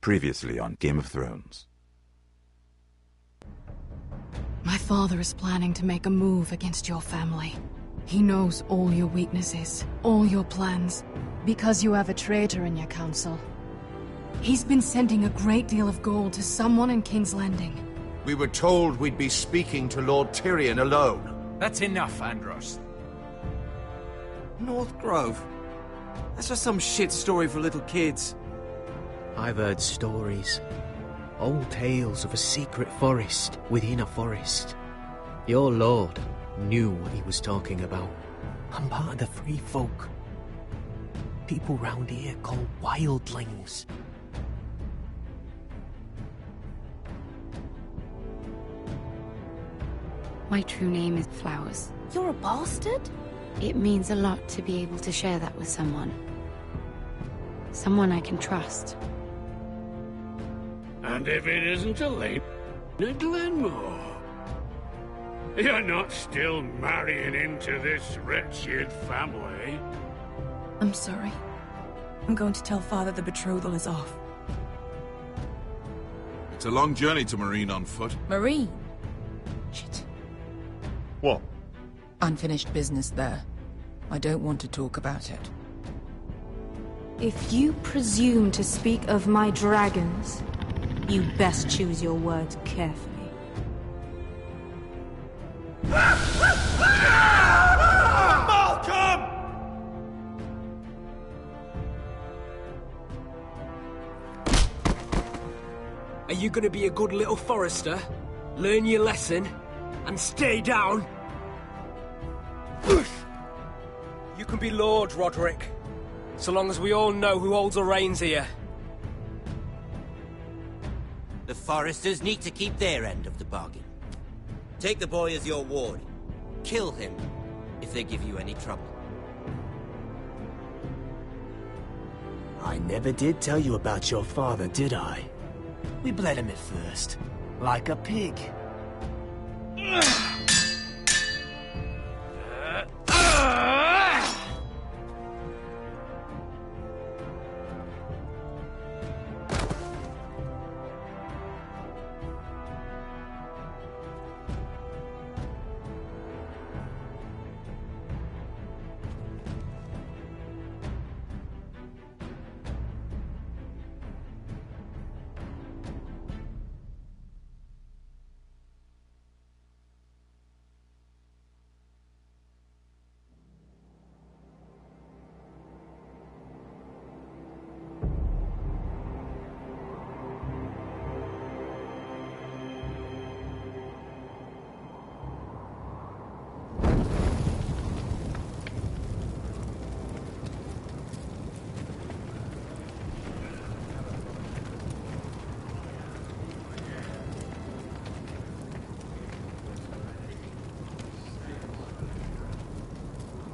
Previously on Game of Thrones. My father is planning to make a move against your family. He knows all your weaknesses, all your plans, because you have a traitor in your council. He's been sending a great deal of gold to someone in King's Landing. We were told we'd be speaking to Lord Tyrion alone. That's enough, Andros. North Grove? That's just some shit story for little kids. I've heard stories. Old tales of a secret forest within a forest. Your lord knew what he was talking about. I'm part of the free folk. People round here call wildlings. My true name is Flowers. You're a bastard? It means a lot to be able to share that with someone. Someone I can trust. And if it isn't Elena Glenmore, you're not still marrying into this wretched family. I'm sorry. I'm going to tell Father the betrothal is off. It's a long journey to Marine on foot. Marine? Shit. What? Unfinished business there. I don't want to talk about it. If you presume to speak of my dragons, you best choose your words carefully. Malcolm! Are you gonna be a good little forester? Learn your lesson? And stay down? You can be Lord, Roderick. So long as we all know who holds the reins here. The Foresters need to keep their end of the bargain. Take the boy as your ward. Kill him if they give you any trouble. I never did tell you about your father, did I? We bled him at first, like a pig.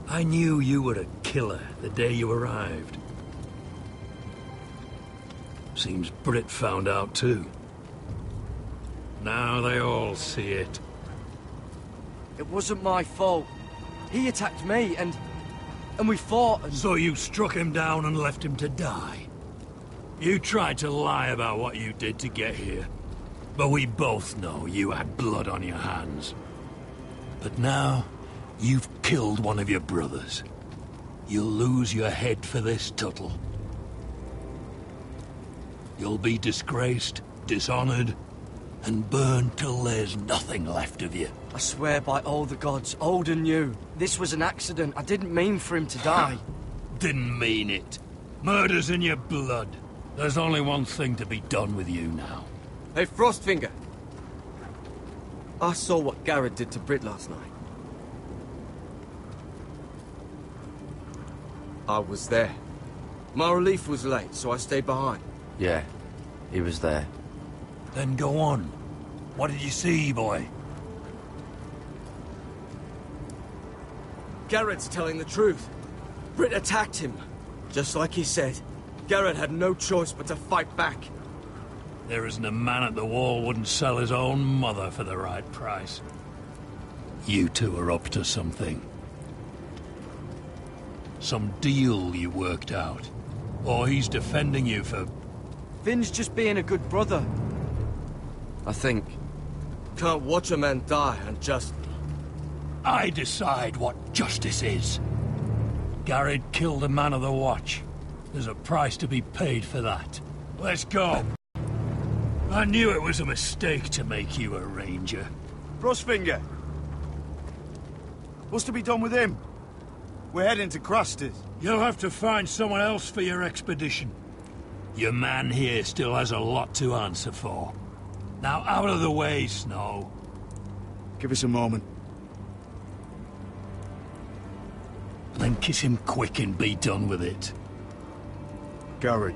I knew you were a killer the day you arrived. Seems Britt found out too. Now they all see it. It wasn't my fault. He attacked me, and we fought, and... So you struck him down and left him to die? You tried to lie about what you did to get here, but we both know you had blood on your hands. But now, you've killed one of your brothers. You'll lose your head for this, Tuttle. You'll be disgraced, dishonored, and burned till there's nothing left of you. I swear by all the gods, old and new, this was an accident. I didn't mean for him to die. Didn't mean it. Murder's in your blood. There's only one thing to be done with you now. Hey, Frostfinger. I saw what Garrett did to Britt last night. I was there. My relief was late, so I stayed behind. Yeah, he was there. Then go on. What did you see, boy? Garrett's telling the truth. Britt attacked him. Just like he said. Garrett had no choice but to fight back. There isn't a man at the wall wouldn't sell his own mother for the right price. You two are up to something. Some deal you worked out. Or he's defending you for Finn's just being a good brother. I think. Can't watch a man die unjustly. I decide what justice is. Garrett killed a man of the Watch. There's a price to be paid for that. Let's go. I knew it was a mistake to make you a ranger. Frostfinger! What's to be done with him? We're heading to Crusters. You'll have to find someone else for your expedition. Your man here still has a lot to answer for. Now out of the way, Snow. Give us a moment. Then kiss him quick and be done with it. Garrett,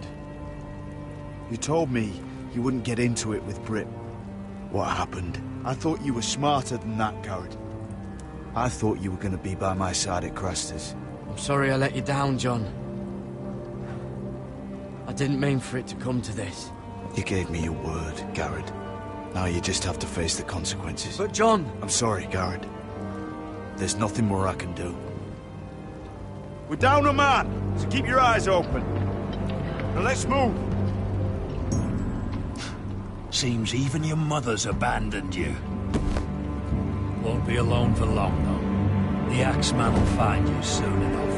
you told me you wouldn't get into it with Brit. What happened? I thought you were smarter than that, Garrett. I thought you were going to be by my side at Crusters. I'm sorry I let you down, John. I didn't mean for it to come to this. You gave me your word, Garrett. Now you just have to face the consequences. But John... I'm sorry, Garrett. There's nothing more I can do. We're down a man, so keep your eyes open. Now let's move. Seems even your mother's abandoned you. Won't be alone for long, though. The Axeman will find you soon enough.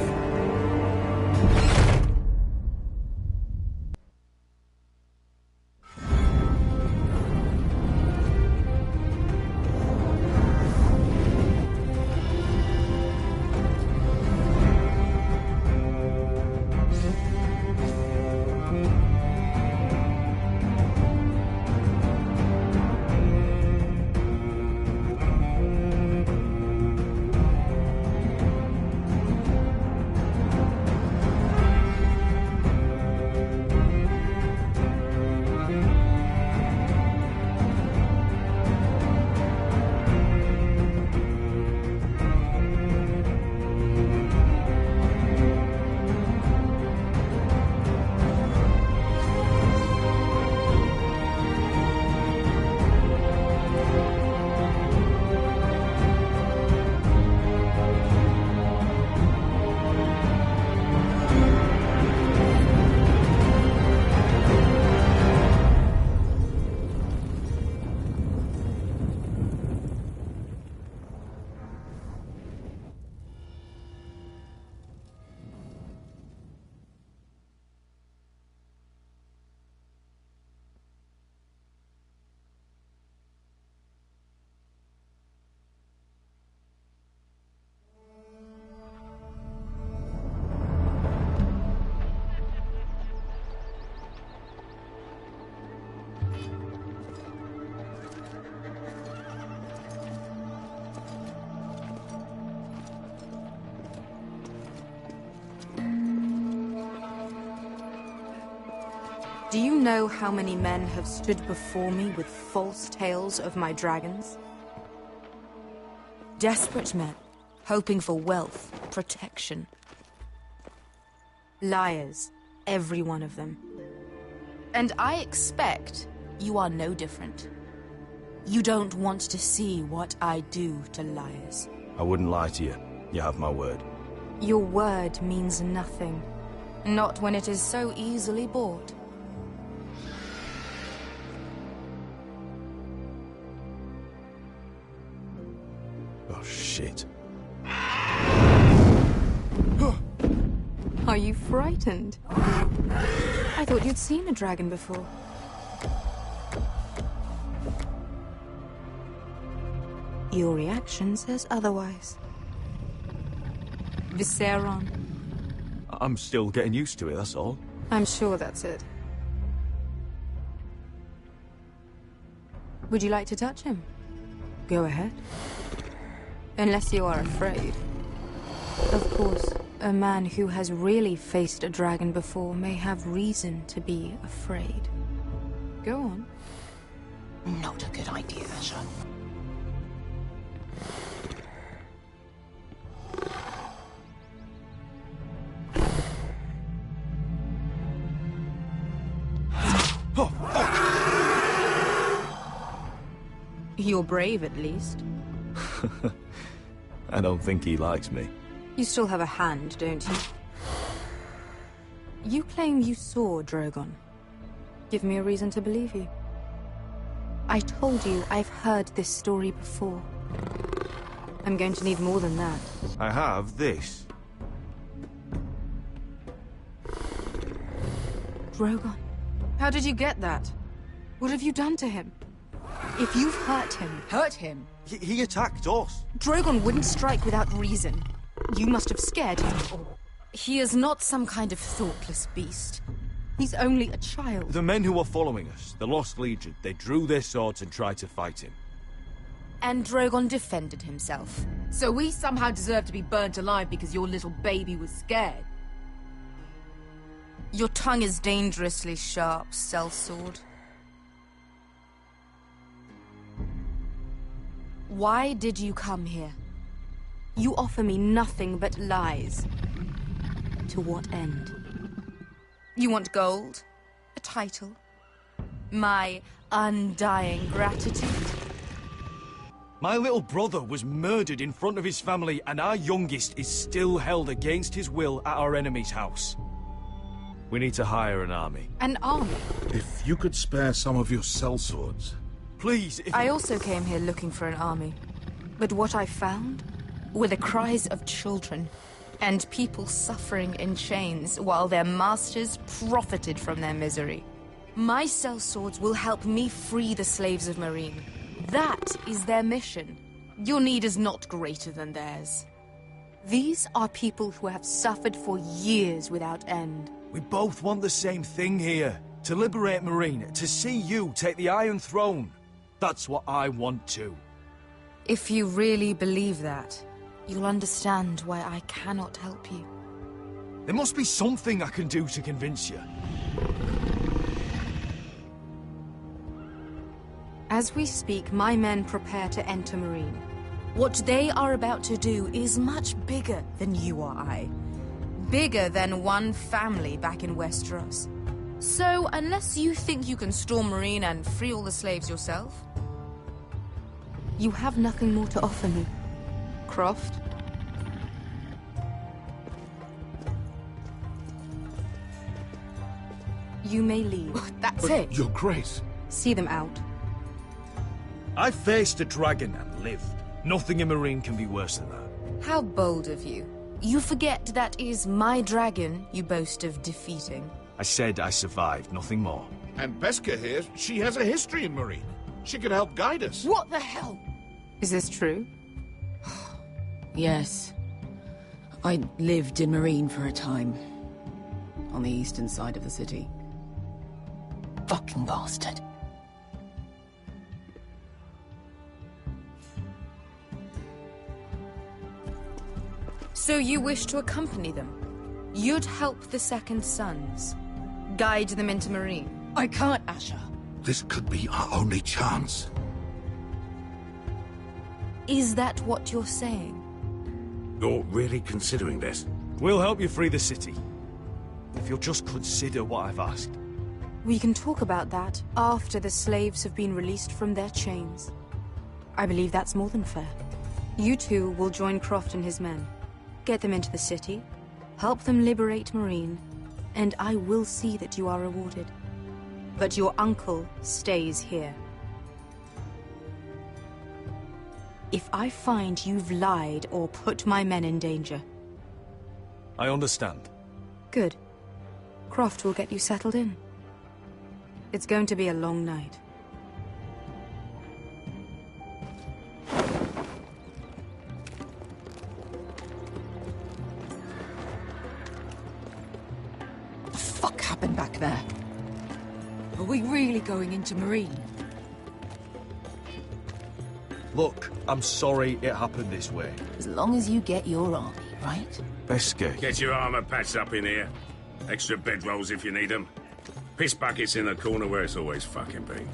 Do you know how many men have stood before me with false tales of my dragons? Desperate men, hoping for wealth, protection. Liars, every one of them. And I expect you are no different. You don't want to see what I do to liars. I wouldn't lie to you. You have my word. Your word means nothing. Not when it is so easily bought. Oh, shit. Are you frightened? I thought you'd seen a dragon before. Your reaction says otherwise. Viserion. I'm still getting used to it, that's all. I'm sure that's it. Would you like to touch him? Go ahead. Unless you are afraid. Of course, a man who has really faced a dragon before may have reason to be afraid. Go on. Not a good idea, son. You're brave, at least. I don't think he likes me. You still have a hand, don't you? You claim you saw Drogon. Give me a reason to believe you. I told you I've heard this story before. I'm going to need more than that. I have this. Drogon, how did you get that? What have you done to him? If you've hurt him... Hurt him? He attacked us. Drogon wouldn't strike without reason. You must have scared him. He is not some kind of thoughtless beast. He's only a child. The men who were following us, the Lost Legion, they drew their swords and tried to fight him. And Drogon defended himself. So we somehow deserve to be burnt alive because your little baby was scared? Your tongue is dangerously sharp, sellsword. Why did you come here? You offer me nothing but lies. To what end? You want gold? A title? My undying gratitude? My little brother was murdered in front of his family, and our youngest is still held against his will at our enemy's house. We need to hire an army. An army? If you could spare some of your sellswords. Please, I also came here looking for an army. But what I found were the cries of children and people suffering in chains while their masters profited from their misery. My sellswords will help me free the slaves of Meereen. That is their mission. Your need is not greater than theirs. These are people who have suffered for years without end. We both want the same thing here. To liberate Meereen, to see you take the Iron Throne. That's what I want too. If you really believe that, you'll understand why I cannot help you. There must be something I can do to convince you. As we speak, my men prepare to enter Meereen. What they are about to do is much bigger than you or I. Bigger than one family back in Westeros. So, unless you think you can storm Meereen and free all the slaves yourself, you have nothing more to offer me, Croft. You may leave. That's it. Your Grace. See them out. I faced a dragon and lived. Nothing in Meereen can be worse than that. How bold of you. You forget that is my dragon you boast of defeating. I said I survived, nothing more. And Beskha here, she has a history in Meereen. She could help guide us. What the hell? Is this true? Yes. I lived in Meereen for a time. On the eastern side of the city. Fucking bastard. So you wish to accompany them? You'd help the Second Sons? Guide them into Meereen? I can't, Asher. This could be our only chance. Is that what you're saying? You're really considering this? We'll help you free the city. If you'll just consider what I've asked. We can talk about that after the slaves have been released from their chains. I believe that's more than fair. You two will join Croft and his men. Get them into the city, help them liberate Meereen, and I will see that you are rewarded. But your uncle stays here. If I find you've lied or put my men in danger... I understand. Good. Croft will get you settled in. It's going to be a long night. What the fuck happened back there? Are we really going into Meereen? Look, I'm sorry it happened this way. As long as you get your army, right? Beskha. Get your armor patched up in here. Extra bedrolls if you need them. Piss buckets in the corner where it's always fucking been.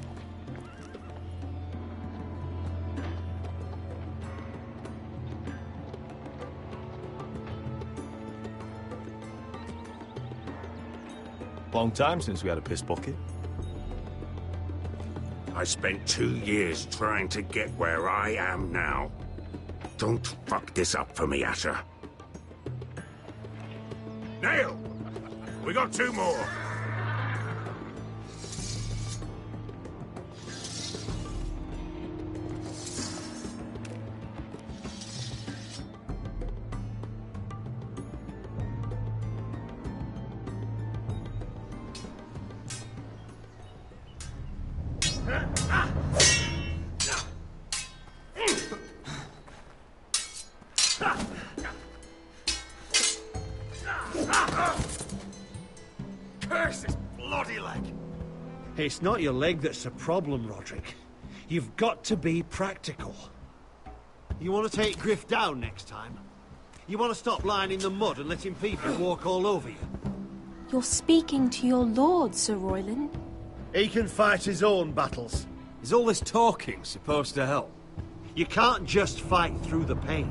Long time since we had a piss bucket. I spent 2 years trying to get where I am now. Don't fuck this up for me, Asher. Nail! We got 2 more. curse this bloody leg! It's not your leg that's the problem, Roderick. You've got to be practical. You want to take Griff down next time? You want to stop lying in the mud and letting people walk all over you? You're speaking to your lord, Sir Royland. He can fight his own battles. Is all this talking supposed to help? You can't just fight through the pain.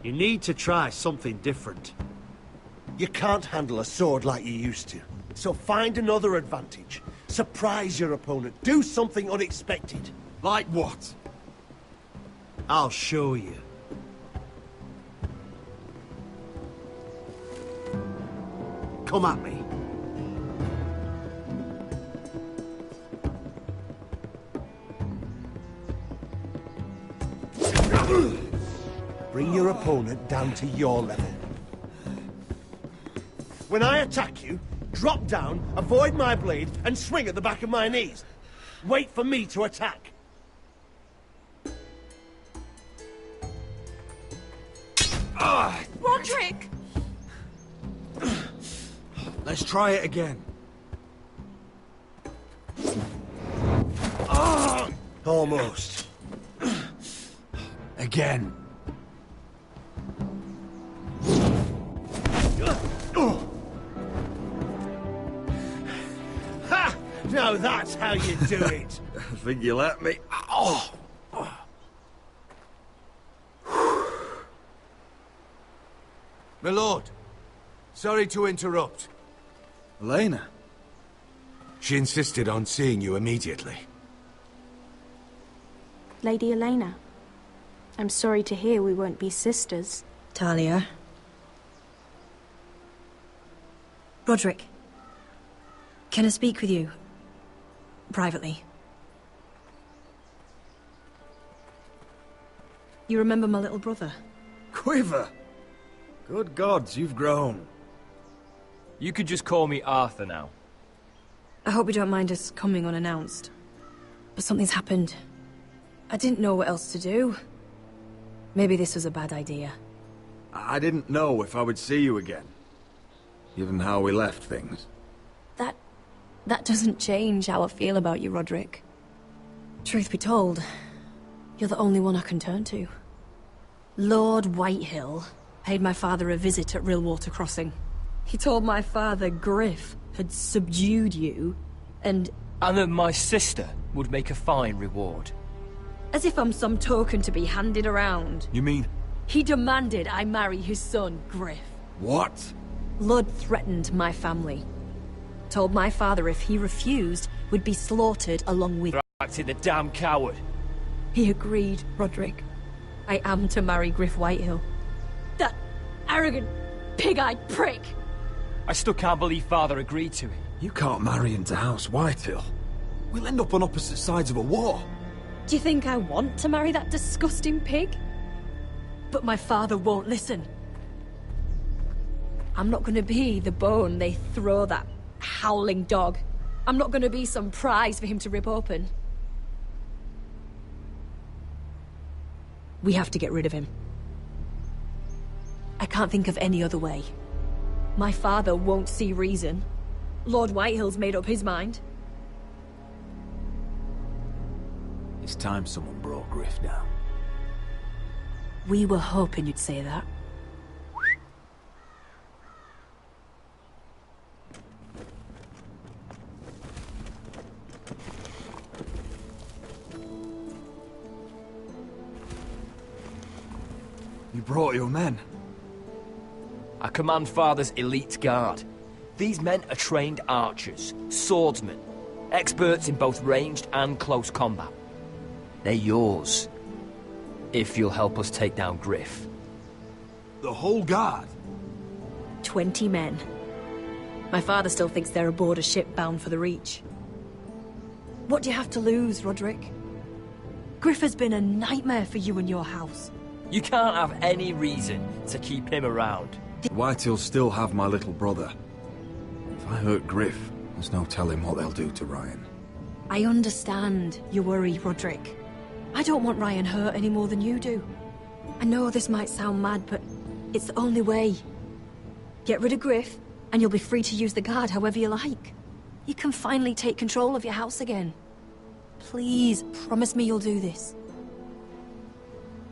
You need to try something different. You can't handle a sword like you used to. So find another advantage. Surprise your opponent. Do something unexpected. Like what? I'll show you. Come at me. Bring your opponent down to your level. When I attack you, drop down, avoid my blade, and swing at the back of my knees. Wait for me to attack. Roderick! Let's try it again. Almost. Again. Ha! Now that's how you do it. I think you let me. Oh! My lord, sorry to interrupt. Elena? She insisted on seeing you immediately. Lady Elena, I'm sorry to hear we won't be sisters. Talia. Roderick. Can I speak with you? Privately. You remember my little brother? Quiver! Good gods, you've grown. You could just call me Arthur now. I hope you don't mind us coming unannounced. But something's happened. I didn't know what else to do. Maybe this was a bad idea. I didn't know if I would see you again. Given how we left things. That doesn't change how I feel about you, Roderick. Truth be told, you're the only one I can turn to. Lord Whitehill paid my father a visit at Rillwater Crossing. He told my father Griff had subdued you, and that my sister would make a fine reward. As if I'm some token to be handed around. You mean? He demanded I marry his son, Griff. What? Lord threatened my family. Told my father if he refused, we'd be slaughtered along with— Acted the damn coward. He agreed, Roderick. I am to marry Griff Whitehill. That arrogant, pig-eyed prick! I still can't believe father agreed to it. You can't marry into House Whitehill. We'll end up on opposite sides of a war. Do you think I want to marry that disgusting pig? But my father won't listen. I'm not gonna be the bone they throw that howling dog. I'm not gonna be some prize for him to rip open. We have to get rid of him. I can't think of any other way. My father won't see reason. Lord Whitehill's made up his mind. It's time someone brought Griff down. We were hoping you'd say that. You brought your men. I command father's elite guard. These men are trained archers, swordsmen, experts in both ranged and close combat. They're yours, if you'll help us take down Griff. The whole guard? 20 men. My father still thinks they're aboard a ship bound for the Reach. What do you have to lose, Roderick? Griff has been a nightmare for you and your house. You can't have any reason to keep him around. Whitehills still have my little brother. If I hurt Griff, there's no telling what they'll do to Ryan. I understand your worry, Roderick. I don't want Ryan hurt any more than you do. I know this might sound mad, but it's the only way. Get rid of Griff, and you'll be free to use the guard however you like. You can finally take control of your house again. Please, promise me you'll do this.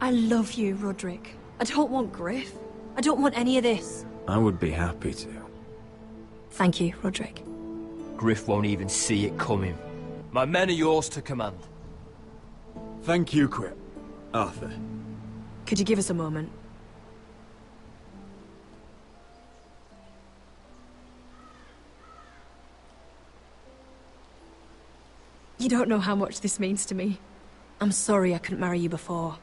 I love you, Roderick. I don't want Griff. I don't want any of this. I would be happy to. Thank you, Roderick. Griff won't even see it coming. My men are yours to command. Thank you, Quip. Arthur. Could you give us a moment? You don't know how much this means to me. I'm sorry I couldn't marry you before.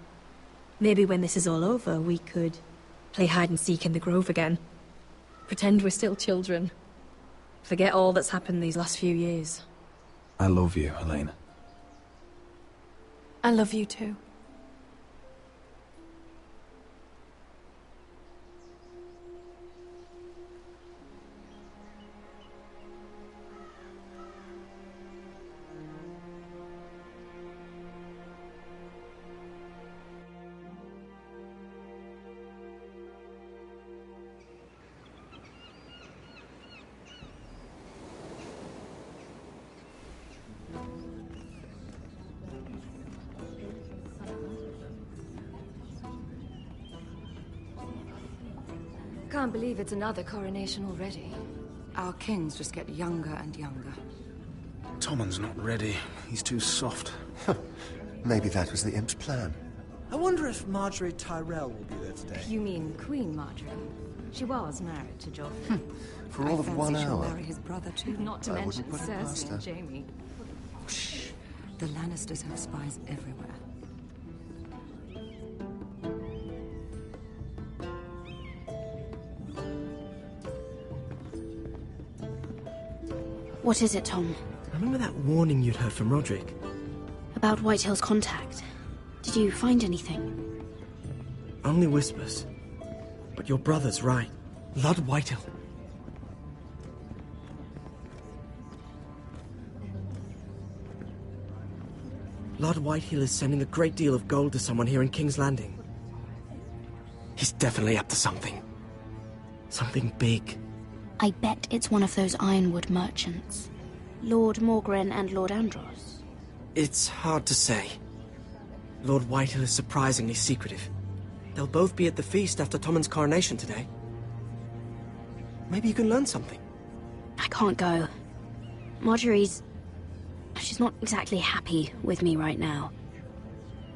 Maybe when this is all over, we could play hide and seek in the Grove again. Pretend we're still children. Forget all that's happened these last few years. I love you, Helena. I love you too. Can't believe it's another coronation already. Our kings just get younger and younger. Tommen's not ready. He's too soft. Maybe that was the imp's plan. I wonder if Marjorie Tyrell will be there today. You mean Queen Marjorie? She was married to Joffrey. For all of 1 She'll hour. marry his brother too, not to I mention wouldn't put it past Cersei her. and Jaime. Shh. The Lannisters have spies everywhere. What is it, Tom? Remember that warning you'd heard from Roderick? About Whitehill's contact. Did you find anything? Only whispers. But your brother's right. Lord Whitehill. Lord Whitehill is sending a great deal of gold to someone here in King's Landing. He's definitely up to something. Something big. I bet it's one of those Ironwood merchants. Lord Morgren and Lord Andros. It's hard to say. Lord Whitehill is surprisingly secretive. They'll both be at the feast after Tommen's coronation today. Maybe you can learn something. I can't go. Marjorie's... she's not exactly happy with me right now.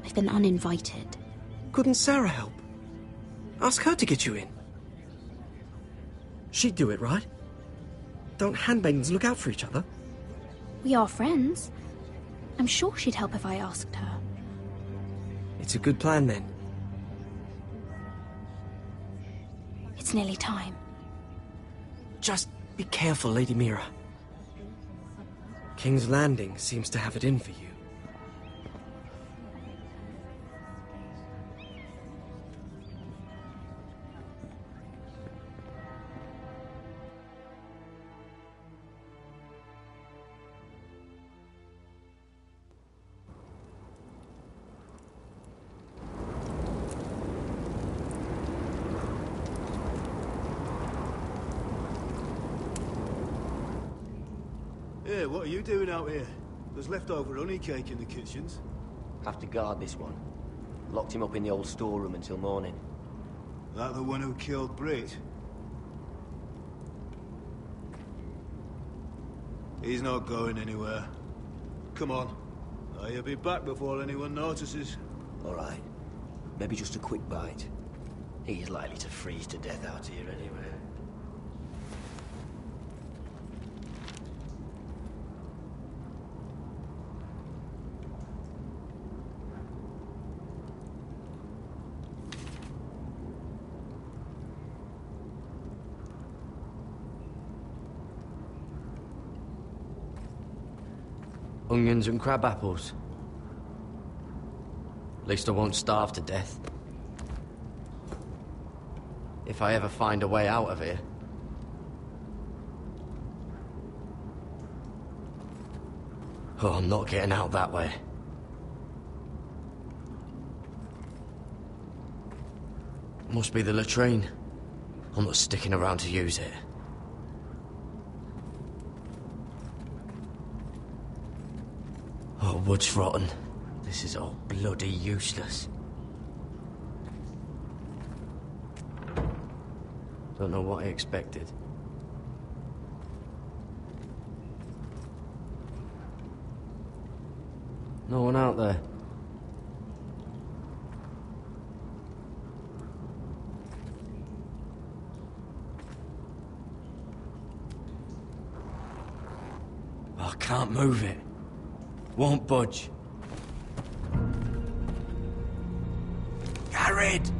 I've been uninvited. Couldn't Sarah help? Ask her to get you in. She'd do it, right? Don't handmaidens look out for each other? We are friends. I'm sure she'd help if I asked her. It's a good plan, then. It's nearly time. Just be careful, Lady Mira. King's Landing seems to have it in for you. Yeah, what are you doing out here? There's leftover honey cake in the kitchens. Have to guard this one. Locked him up in the old storeroom until morning. That the one who killed Brit? He's not going anywhere. Come on. I'll be back before anyone notices. All right. Maybe just a quick bite. He's likely to freeze to death out here anyway. Onions and crab apples. At least I won't starve to death. If I ever find a way out of here. Oh, I'm not getting out that way. Must be the latrine. I'm not sticking around to use it. Oh, wood's rotten. This is all bloody useless. Don't know what I expected. No one out there. I can't move it. Won't budge. Gared!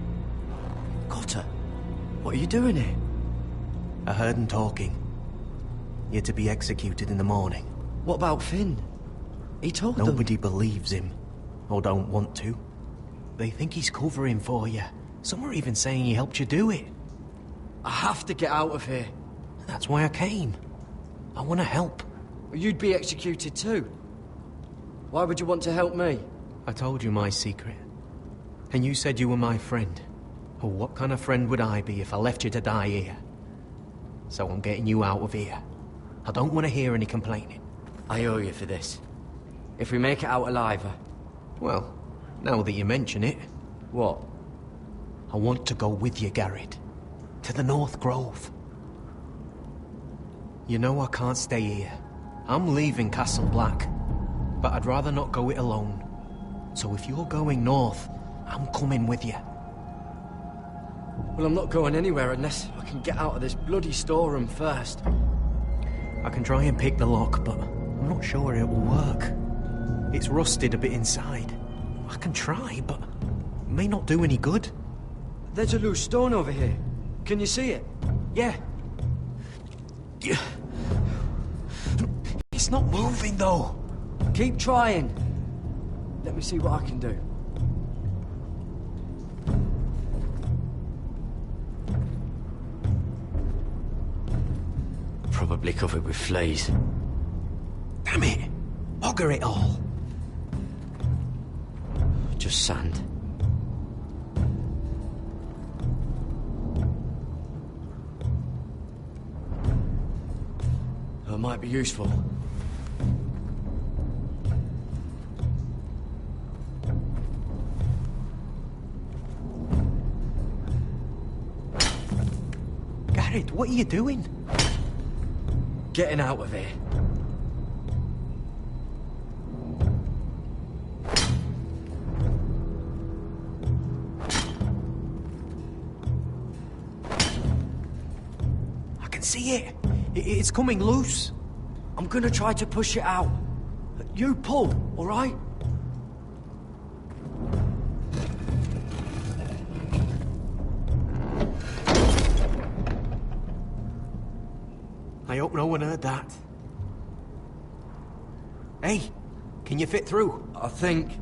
Cotter, what are you doing here? I heard him talking. You're to be executed in the morning. What about Finn? He told them. Nobody believes him, or don't want to. They think he's covering for you. Some are even saying he helped you do it. I have to get out of here. That's why I came. I want to help. You'd be executed too. Why would you want to help me? I told you my secret. And you said you were my friend. Well, what kind of friend would I be if I left you to die here? So I'm getting you out of here. I don't want to hear any complaining. I owe you for this. If we make it out alive... Well, now that you mention it... What? I want to go with you, Gared. To the North Grove. You know I can't stay here. I'm leaving Castle Black. But I'd rather not go it alone. So if you're going north, I'm coming with you. Well, I'm not going anywhere unless I can get out of this bloody storeroom first. I can try and pick the lock, but I'm not sure it will work. It's rusted a bit inside. I can try, but it may not do any good. There's a loose stone over here. Can you see it? Yeah. It's not moving, though. Keep trying. Let me see what I can do. Probably covered with fleas. Damn it! Bugger it all! Just sand. That might be useful. Gared, what are you doing? Getting out of here. I can see it. It's coming loose. I'm gonna try to push it out. You pull, all right? I hope no one heard that. Hey, can you fit through? I think.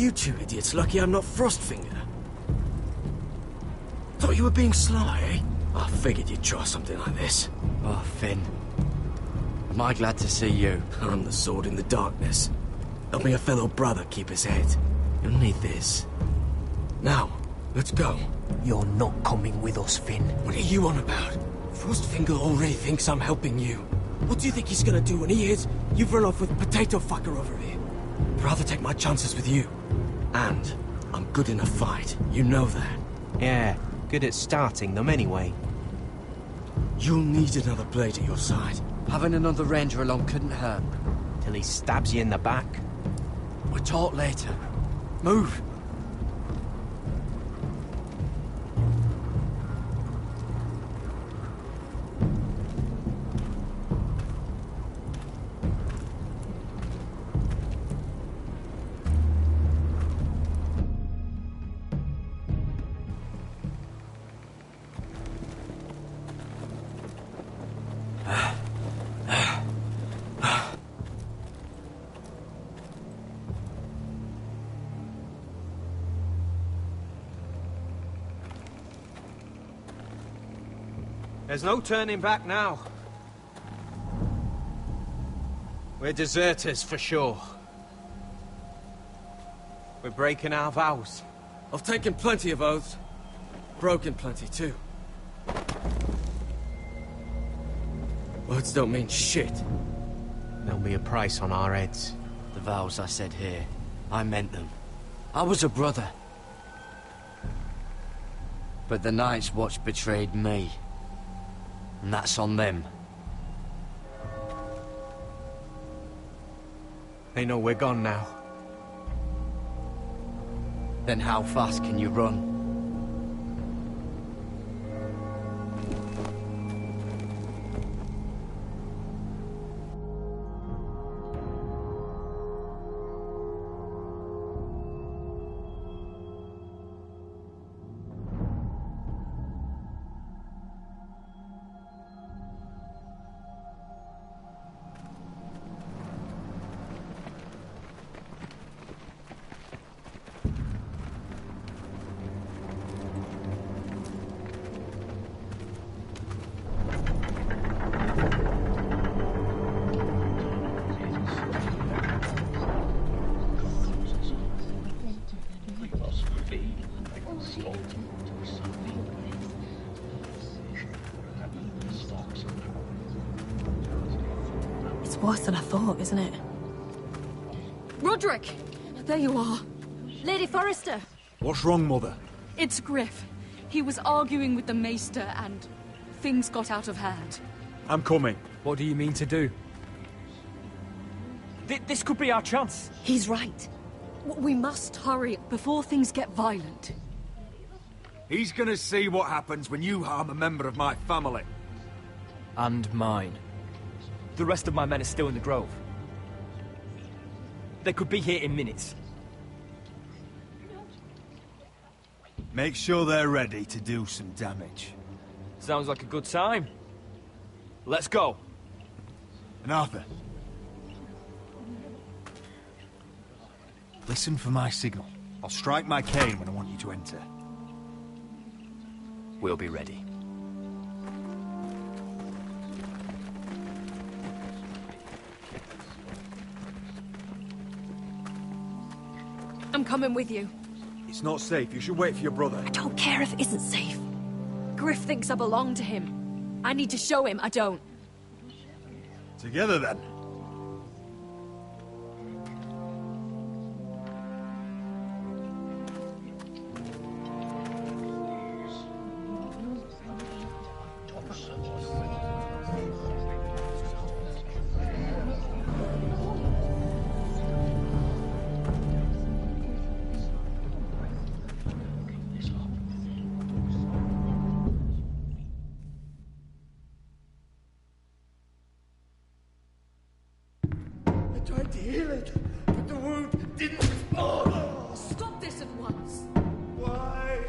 You two idiots lucky I'm not Frostfinger. Thought you were being sly, eh? I figured you'd try something like this. Oh, Finn. Am I glad to see you? I'm the sword in the darkness. Help me a fellow brother keep his head. You'll need this. Now, let's go. You're not coming with us, Finn. What are you on about? Frostfinger already thinks I'm helping you. What do you think he's gonna do when he hears you've run off with Potato Fucker over here? I'd rather take my chances with you. And I'm good in a fight. You know that. Yeah, good at starting them anyway. You'll need another blade at your side. Having another ranger along couldn't hurt. Till he stabs you in the back. We'll talk later. Move! There's no turning back now. We're deserters for sure. We're breaking our vows. I've taken plenty of oaths. Broken plenty too. Words don't mean shit. There'll be a price on our heads. The vows I said here, I meant them. I was a brother. But the Night's Watch betrayed me. And that's on them. They know we're gone now. Then how fast can you run? It's worse than I thought, isn't it? Roderick! There you are. Lady Forrester! What's wrong, Mother? It's Griff. He was arguing with the Maester and things got out of hand. I'm coming. What do you mean to do? This could be our chance. He's right. We must hurry before things get violent. He's gonna see what happens when you harm a member of my family. And mine. The rest of my men are still in the grove. They could be here in minutes. Make sure they're ready to do some damage. Sounds like a good time. Let's go. And Arthur, listen for my signal. I'll strike my cane when I want you to enter. We'll be ready. I'm coming with you. It's not safe. You should wait for your brother. I don't care if it isn't safe. Griff thinks I belong to him. I need to show him I don't. Together, then. Tried to heal it, but the wound didn't respond. Stop this at once. Why?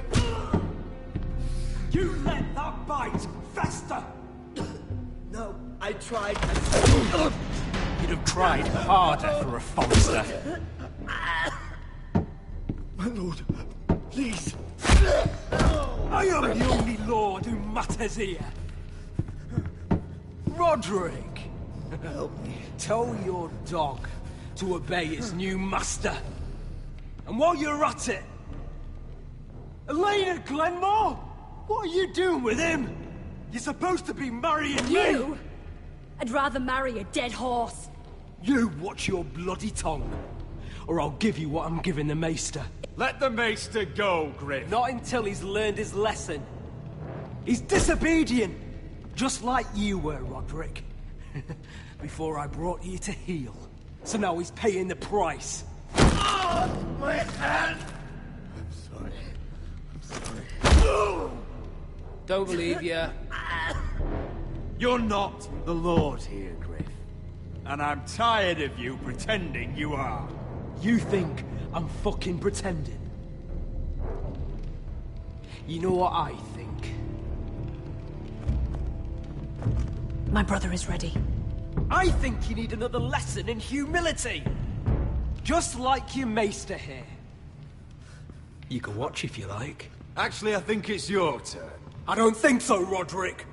You let that bite fester! No, I tried. You'd have tried harder for a Forrester. My lord, please. I am the only lord who matters here. Roderick, Help me. tell your dog to obey his new master. And while you're at it, Elena Glenmore, what are you doing with him? You're supposed to be marrying You? me. I'd rather marry a dead horse. You watch your bloody tongue, or I'll give you what I'm giving the Maester. Let the Maester go, Griff. Not until he's learned his lesson. He's disobedient, just like you were, Roderick. Before I brought you to heel. So now he's paying the price. My hand! I'm sorry. Don't believe you. You're not the Lord here, Griff. And I'm tired of you pretending you are. You think I'm fucking pretending? You know what I think? My brother is ready. I think you need another lesson in humility. Just like your Maester here. You can watch if you like. Actually, I think it's your turn. I don't think so, Roderick.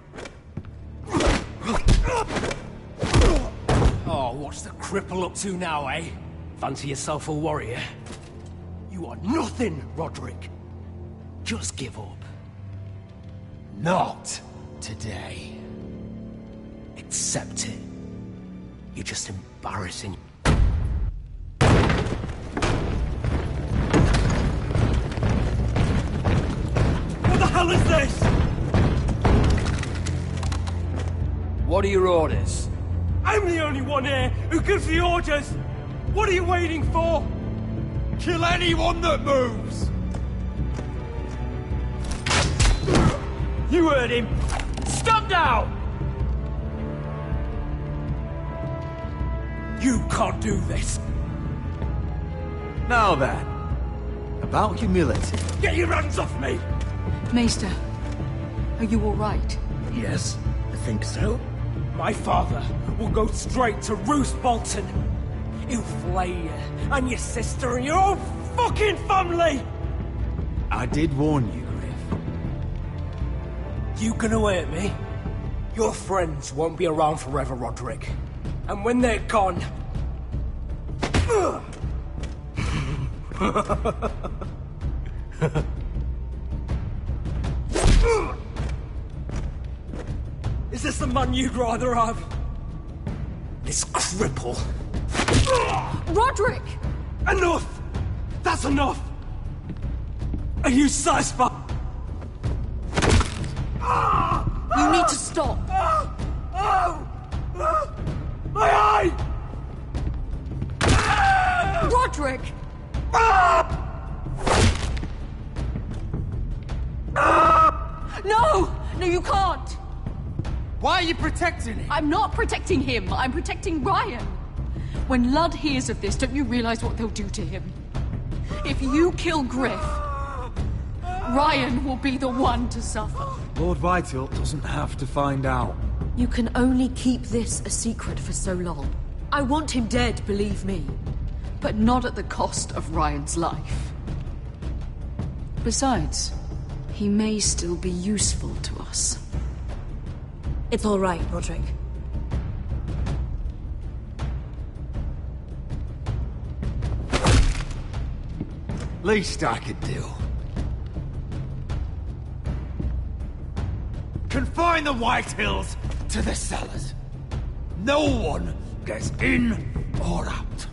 Oh, what's the cripple up to now, eh? Fancy yourself a warrior? You are nothing, Roderick. Just give up. Not today. Accept it. You're just embarrassing. What the hell is this? What are your orders? I'm the only one here who gives the orders. What are you waiting for? Kill anyone that moves! You heard him. Stop now! You can't do this. Now then, about humility. Get your hands off me! Maester, are you all right? Yes, I think so. My father will go straight to Roose Bolton. He'll flay you, and your sister, and your whole fucking family! I did warn you, Griff. You gonna hurt me? Your friends won't be around forever, Roderick. And when they're gone... Is this the man you'd rather have? This cripple. Roderick! Enough! That's enough! Are you satisfied? You need to stop. My eye! Roderick! No! No, you can't! Why are you protecting him? I'm not protecting him. I'm protecting Ryan. When Ludd hears of this, don't you realize what they'll do to him? If you kill Griff, Ryan will be the one to suffer. Lord Whitehill doesn't have to find out. You can only keep this a secret for so long. I want him dead, believe me. But not at the cost of Ryan's life. Besides, he may still be useful to us. It's all right, Roderick. Least I could do. Confine the Whitehills to the cellars. No one gets in or out.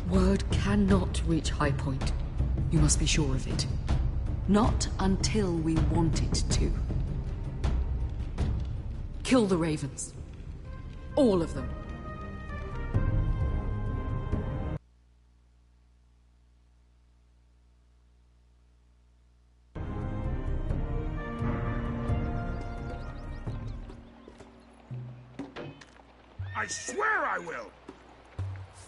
Word cannot reach High Point. You must be sure of it. Not until we want it to. Kill the Ravens. All of them. I swear I will!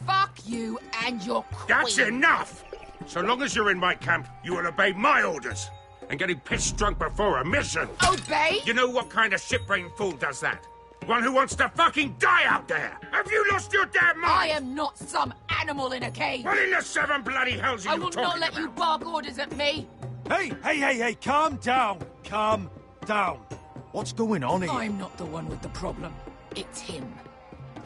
Fuck you and your queen. That's enough! So long as you're in my camp, you will obey my orders. And getting pissed drunk before a mission. Obey? You know what kind of ship-brained fool does that? One who wants to fucking die out there! Have you lost your damn mind? I am not some animal in a cage. What in the seven bloody hells are I you will talking not let about? you bark orders at me. Hey, calm down. Calm down. What's going on here? I'm not the one with the problem. It's him.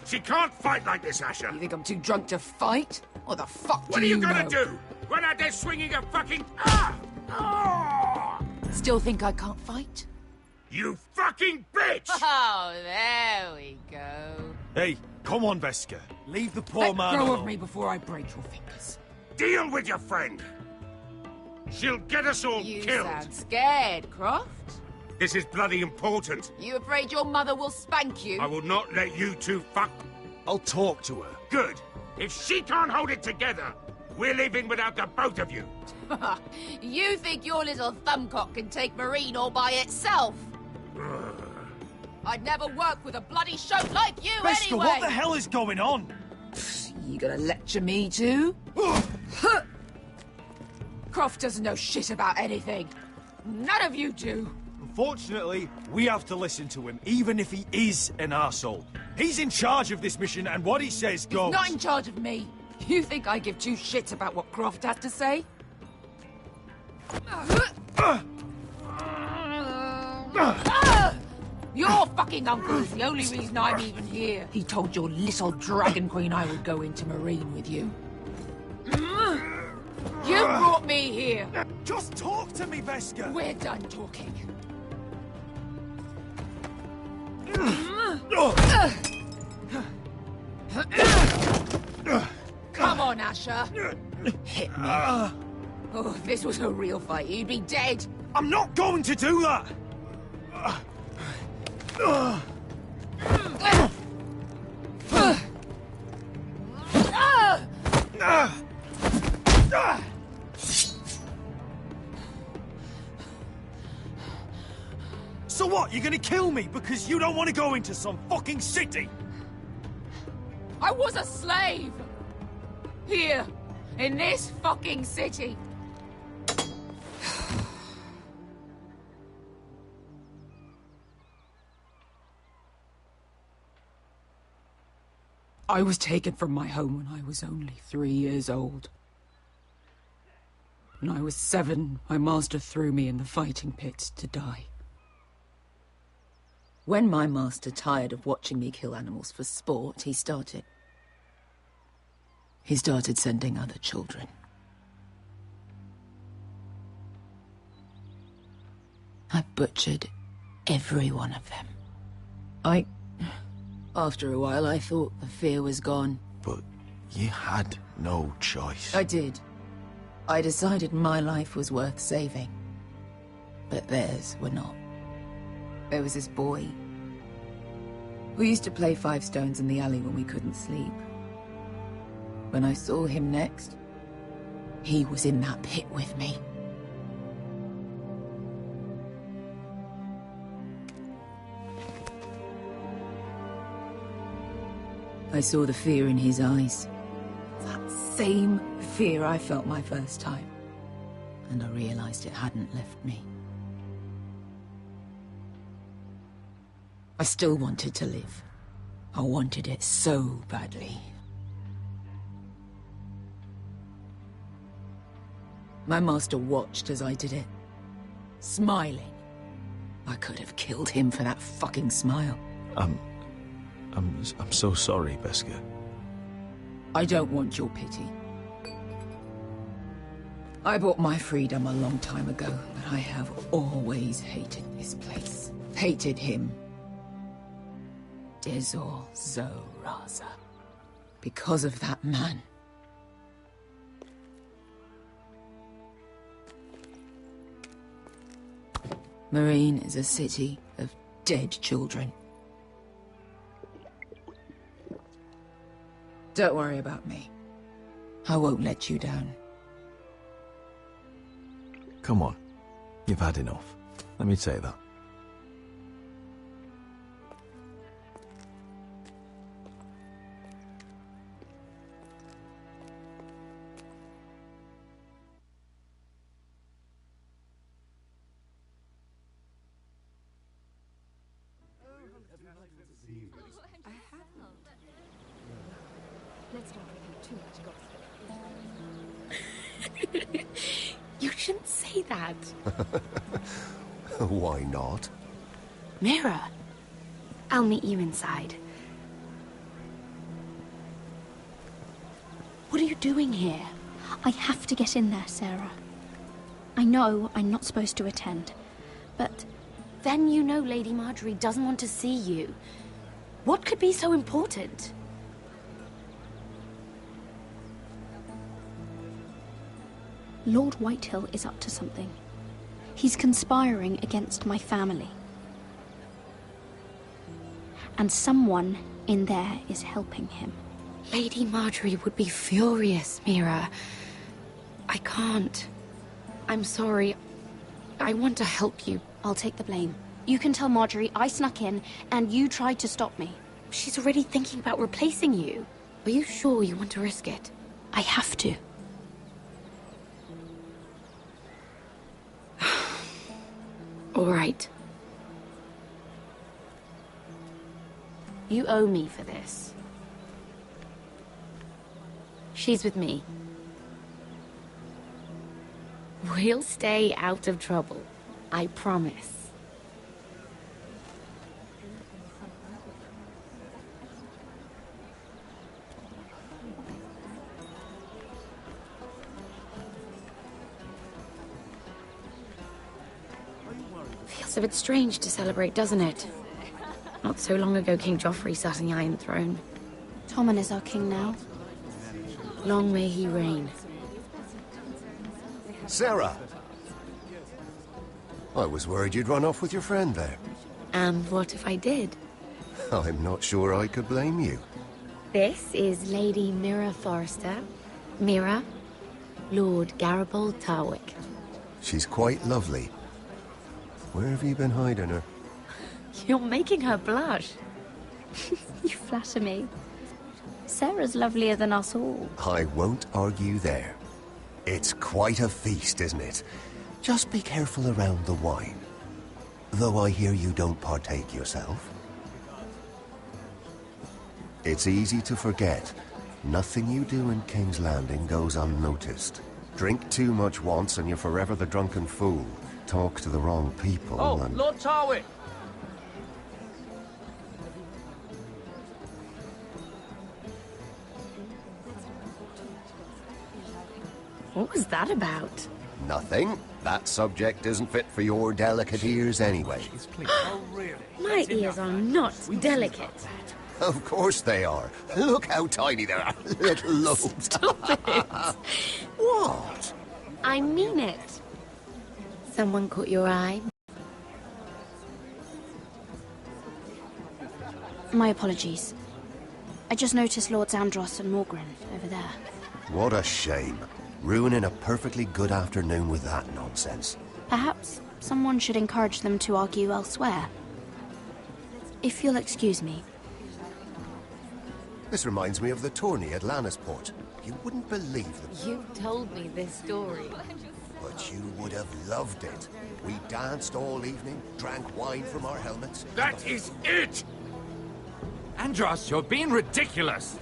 She can't fight like this, Asher. You think I'm too drunk to fight? What the fuck What do are you know? gonna do? Run out there swinging a fucking... Still think I can't fight? You fucking bitch! Oh, there we go. Hey, come on, Veska. Leave the poor Let man go alone. of me before I break your fingers. Deal with your friend. She'll get us all You killed. sound scared, Croft. This is bloody important. You afraid your mother will spank you? I will not let you two fuck... I'll talk to her. Good. If she can't hold it together, we're leaving without the both of you. You think your little thumbcock can take Marine all by itself? I'd never work with a bloody shote like you Veska, anyway! what the hell is going on? You gonna lecture me too? Croft doesn't know shit about anything. None of you do. Unfortunately, we have to listen to him, even if he is an arsehole. He's in charge of this mission, and what he says goes. He's not in charge of me. You think I give two shits about what Croft has to say? Your fucking uncle is the only reason I'm even here. He told your little dragon queen I would go into Marine with you. You brought me here. Just talk to me, Veska. We're done talking. Come on, Asher. Hit me. Oh, if this was a real fight, you'd be dead. I'm not going to do that! So what, you're gonna kill me because you don't want to go into some fucking city? I was a slave! Here, in this fucking city. I was taken from my home when I was only 3 years old. When I was 7, my master threw me in the fighting pits to die. When my master tired of watching me kill animals for sport, he started sending other children. I butchered every one of them. After a while, I thought the fear was gone. But you had no choice. I did. I decided my life was worth saving. But theirs were not. There was this boy. We used to play 5 stones in the alley when we couldn't sleep. When I saw him next, he was in that pit with me. I saw the fear in his eyes. That same fear I felt my first time. And I realized it hadn't left me. I still wanted to live. I wanted it so badly. My master watched as I did it, smiling. I could have killed him for that fucking smile. I'm so sorry, Veska. I don't want your pity. I bought my freedom a long time ago, but I have always hated this place. Hated him. Dezor Zoraza. Because of that man. Marine is a city of dead children. Don't worry about me. I won't let you down. Come on. You've had enough. Let me say that. Let's not repeat too much gossip. You shouldn't say that. Why not? Mira, I'll meet you inside. What are you doing here? I have to get in there, Sarah. I know I'm not supposed to attend, but then you know Lady Marjorie doesn't want to see you. What could be so important? Lord Whitehill is up to something. He's conspiring against my family. And someone in there is helping him. Lady Marjorie would be furious, Mira. I can't. I'm sorry. I want to help you. I'll take the blame. You can tell Marjorie I snuck in and you tried to stop me. She's already thinking about replacing you. Are you sure you want to risk it? I have to. All right. You owe me for this. She's with me. We'll stay out of trouble. I promise. Feels a bit strange to celebrate, doesn't it? Not so long ago, King Joffrey sat on the Iron Throne. Tommen is our king now. Long may he reign. Sarah! I was worried you'd run off with your friend there. And what if I did? I'm not sure I could blame you. This is Lady Mira Forrester. Mira, Lord Garibald Tarwick. She's quite lovely. Where have you been hiding her? You're making her blush. You flatter me. Sarah's lovelier than us all. I won't argue there. It's quite a feast, isn't it? Just be careful around the wine. Though I hear you don't partake yourself. It's easy to forget. Nothing you do in King's Landing goes unnoticed. Drink too much once and you're forever the drunken fool. Talk to the wrong people and... Lord Tarwick! What was that about? Nothing. That subject isn't fit for your delicate ears anyway. My ears are not delicate. Of course they are. Look how tiny they are. Little lobes. Stop it. What? I mean it. Someone caught your eye? My apologies. I just noticed Lords Andros and Morgren over there. What a shame. Ruining a perfectly good afternoon with that nonsense. Perhaps someone should encourage them to argue elsewhere. If you'll excuse me. This reminds me of the tourney at Lannisport. You wouldn't believe them. You told me this story. But you would have loved it. We danced all evening, drank wine from our helmets. That is it! Andros, you're being ridiculous!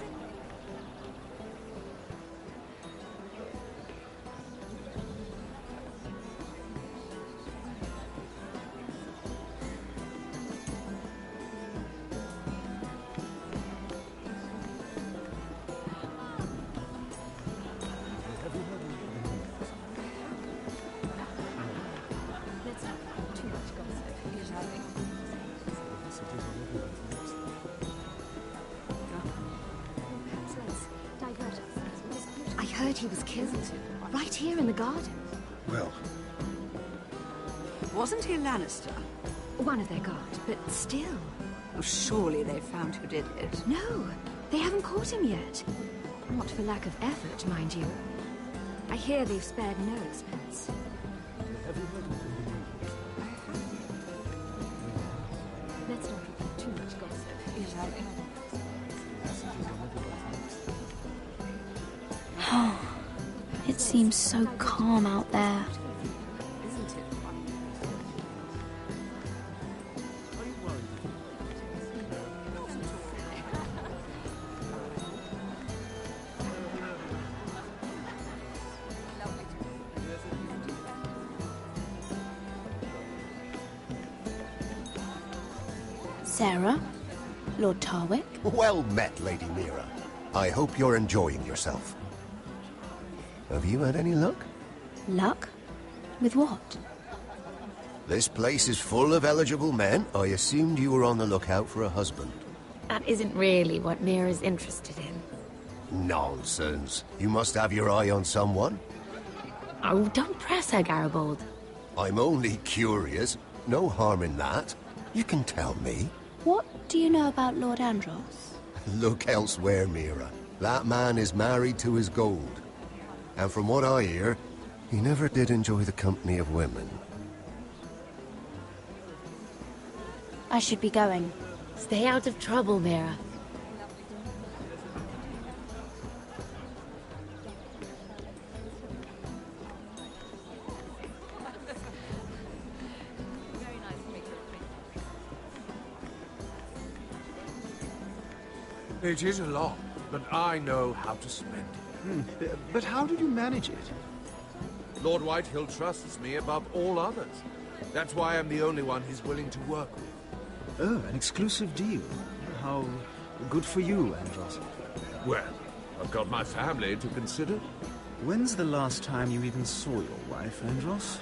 I heard he was killed. Right here in the garden. Well... Wasn't he Lannister? One of their guard, but still. Oh, surely they found who did it. No, they haven't caught him yet. Not for lack of effort, mind you. I hear they've spared no expense. Let's not repeat too much gossip. It seems so calm out there. Sarah, Lord Tarwick. Well met, Lady Mira. I hope you're enjoying yourself. Have you had any luck? Luck? With what? This place is full of eligible men. I assumed you were on the lookout for a husband. That isn't really what Mira's interested in. Nonsense. You must have your eye on someone. Oh, don't press her, Garibaldi. I'm only curious. No harm in that. You can tell me. What do you know about Lord Andros? Look elsewhere, Mira. That man is married to his gold. And from what I hear, he never did enjoy the company of women. I should be going. Stay out of trouble, Mira. It is a lot, but I know how to spend it. But how did you manage it? Lord Whitehill trusts me above all others. That's why I'm the only one he's willing to work with. Oh, an exclusive deal. How good for you, Andros. Well, I've got my family to consider. When's the last time you even saw your wife, Andros?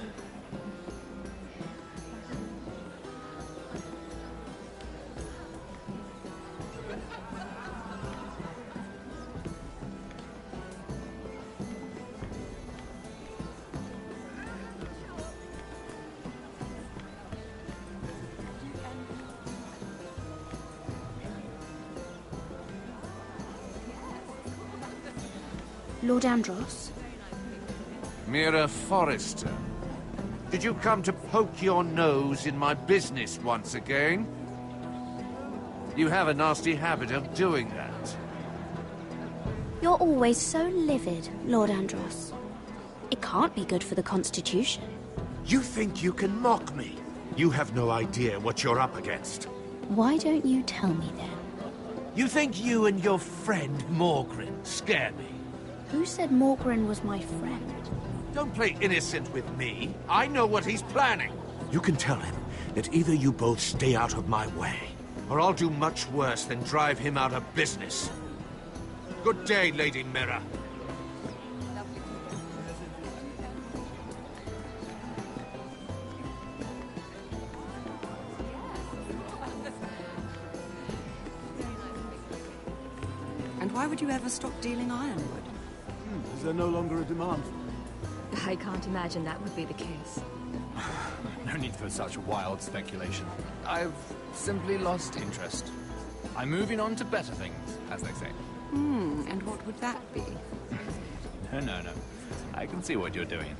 Lord Andros? Mira Forrester, did you come to poke your nose in my business once again? You have a nasty habit of doing that. You're always so livid, Lord Andros. It can't be good for the Constitution. You think you can mock me? You have no idea what you're up against. Why don't you tell me then? You think you and your friend Morgryn scare me? Who said Morgryn was my friend? Don't play innocent with me. I know what he's planning. You can tell him that either you both stay out of my way, or I'll do much worse than drive him out of business. Good day, Lady Mira. And why would you ever stop dealing ironwood? Is there no longer a demand? I can't imagine that would be the case. No need for such wild speculation. I've simply lost interest. I'm moving on to better things, as they say. And what would that be? No. I can see what you're doing.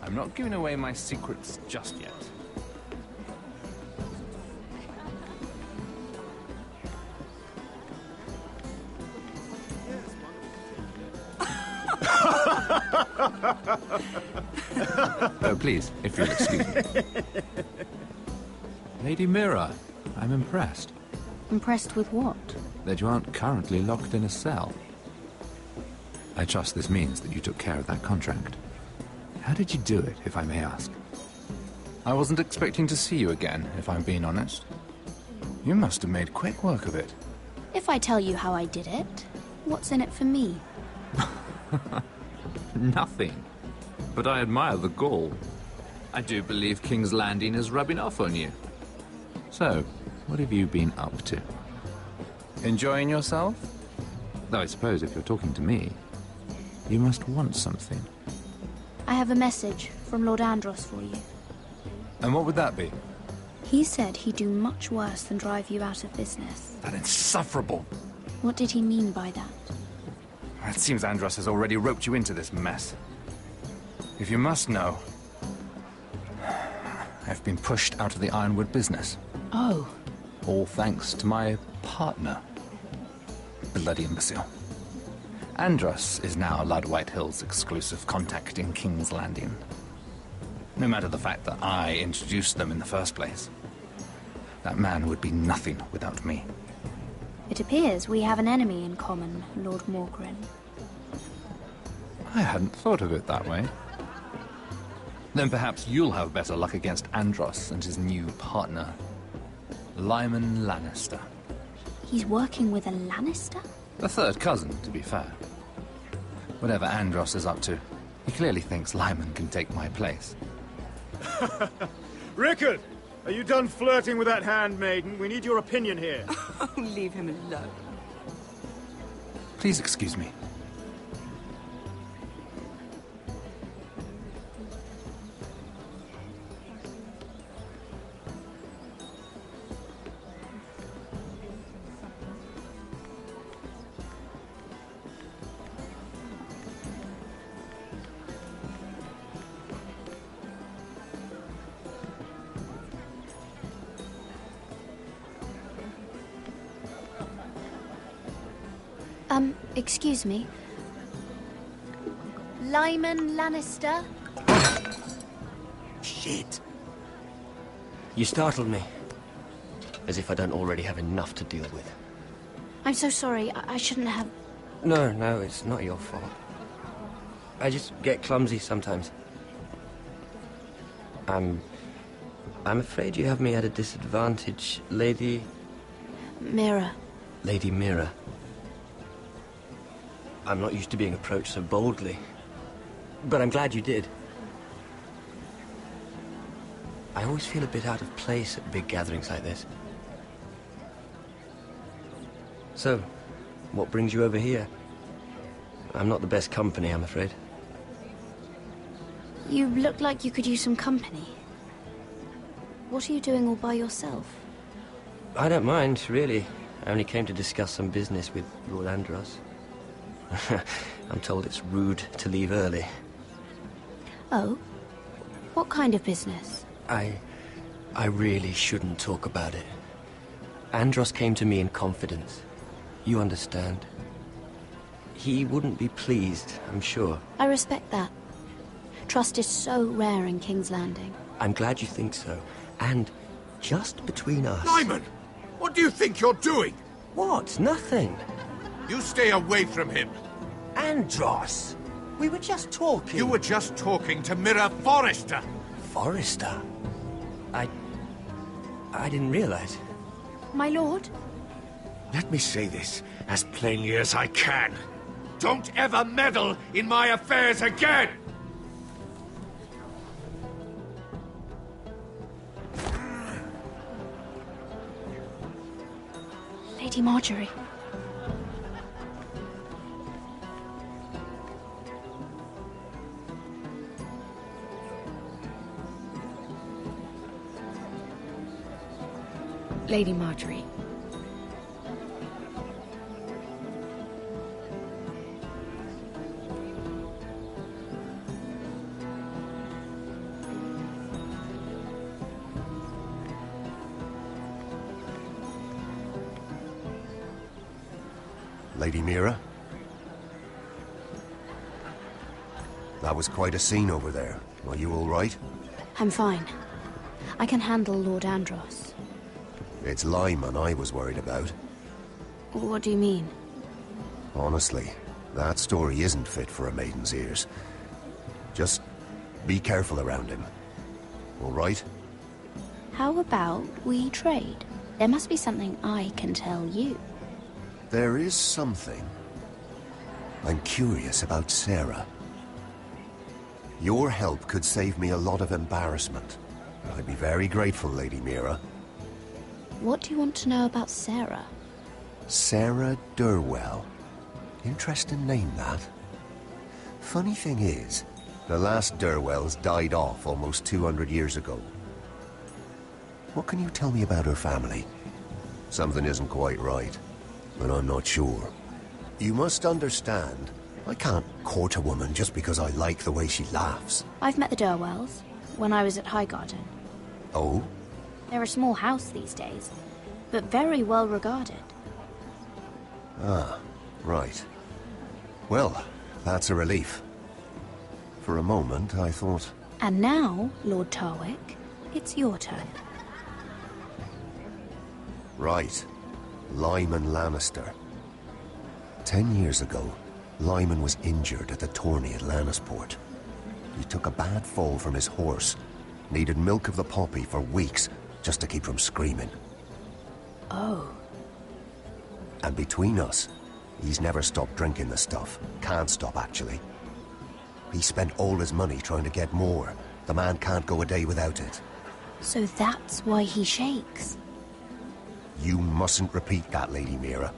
I'm not giving away my secrets just yet. Oh, please, if you'll excuse me. Lady Mira, I'm impressed. Impressed with what? That you aren't currently locked in a cell. I trust this means that you took care of that contract. How did you do it, if I may ask? I wasn't expecting to see you again, if I'm being honest. You must have made quick work of it. If I tell you how I did it, what's in it for me? Nothing. But I admire the gall. I do believe King's Landing is rubbing off on you. So, what have you been up to? Enjoying yourself? Though I suppose if you're talking to me, you must want something. I have a message from Lord Andros for you. And what would that be? He said he'd do much worse than drive you out of business. That insufferable! What did he mean by that? It seems Andros has already roped you into this mess. If you must know, I've been pushed out of the Ironwood business. Oh. All thanks to my partner. Bloody imbecile. Andros is now Lord Whitehill's exclusive contact in King's Landing. No matter the fact that I introduced them in the first place. That man would be nothing without me. It appears we have an enemy in common, Lord Morgryn. I hadn't thought of it that way. Then perhaps you'll have better luck against Andros and his new partner. Lyman Lannister. He's working with a Lannister? A third cousin, to be fair. Whatever Andros is up to, he clearly thinks Lyman can take my place. Rickard! Are you done flirting with that handmaiden? We need your opinion here. Oh, leave him alone. Please excuse me. Excuse me. Lyman Lannister? Shit. You startled me. As if I don't already have enough to deal with. I'm so sorry. I shouldn't have... No, it's not your fault. I just get clumsy sometimes. I'm afraid you have me at a disadvantage, Lady... Mira. Lady Mira. I'm not used to being approached so boldly. But I'm glad you did. I always feel a bit out of place at big gatherings like this. So, what brings you over here? I'm not the best company, I'm afraid. You look like you could use some company. What are you doing all by yourself? I don't mind, really. I only came to discuss some business with Lord Andros. I'm told it's rude to leave early. Oh? What kind of business? I really shouldn't talk about it. Andros came to me in confidence. You understand? He wouldn't be pleased, I'm sure. I respect that. Trust is so rare in King's Landing. I'm glad you think so. And just between us... Lyman! What do you think you're doing? What? Nothing. You stay away from him. Andros! We were just talking. You were just talking to Mira Forrester. Forrester? I didn't realize. My lord? Let me say this as plainly as I can. Don't ever meddle in my affairs again! Lady Marjorie. Lady Marjorie. Lady Mira? That was quite a scene over there. Are you all right? I'm fine. I can handle Lord Andros. It's Lyman I was worried about. What do you mean? Honestly, that story isn't fit for a maiden's ears. Just be careful around him. All right? How about we trade? There must be something I can tell you. There is something. I'm curious about Sarah. Your help could save me a lot of embarrassment. I'd be very grateful, Lady Mira. What do you want to know about Sarah? Sarah Durwell. Interesting name, that. Funny thing is, the last Durwells died off almost 200 years ago. What can you tell me about her family? Something isn't quite right, but I'm not sure. You must understand, I can't court a woman just because I like the way she laughs. I've met the Durwells when I was at Highgarden. Oh? They're a small house these days, but very well regarded. Ah, right. Well, that's a relief. For a moment, I thought... And now, Lord Tarwick, it's your turn. Right. Lyman Lannister. 10 years ago, Lyman was injured at the tourney at Lannisport. He took a bad fall from his horse. Needed milk of the poppy for weeks, just to keep from screaming. Oh. And between us, he's never stopped drinking the stuff. Can't stop, actually. He spent all his money trying to get more. The man can't go a day without it. So that's why he shakes. You mustn't repeat that, Lady Mira.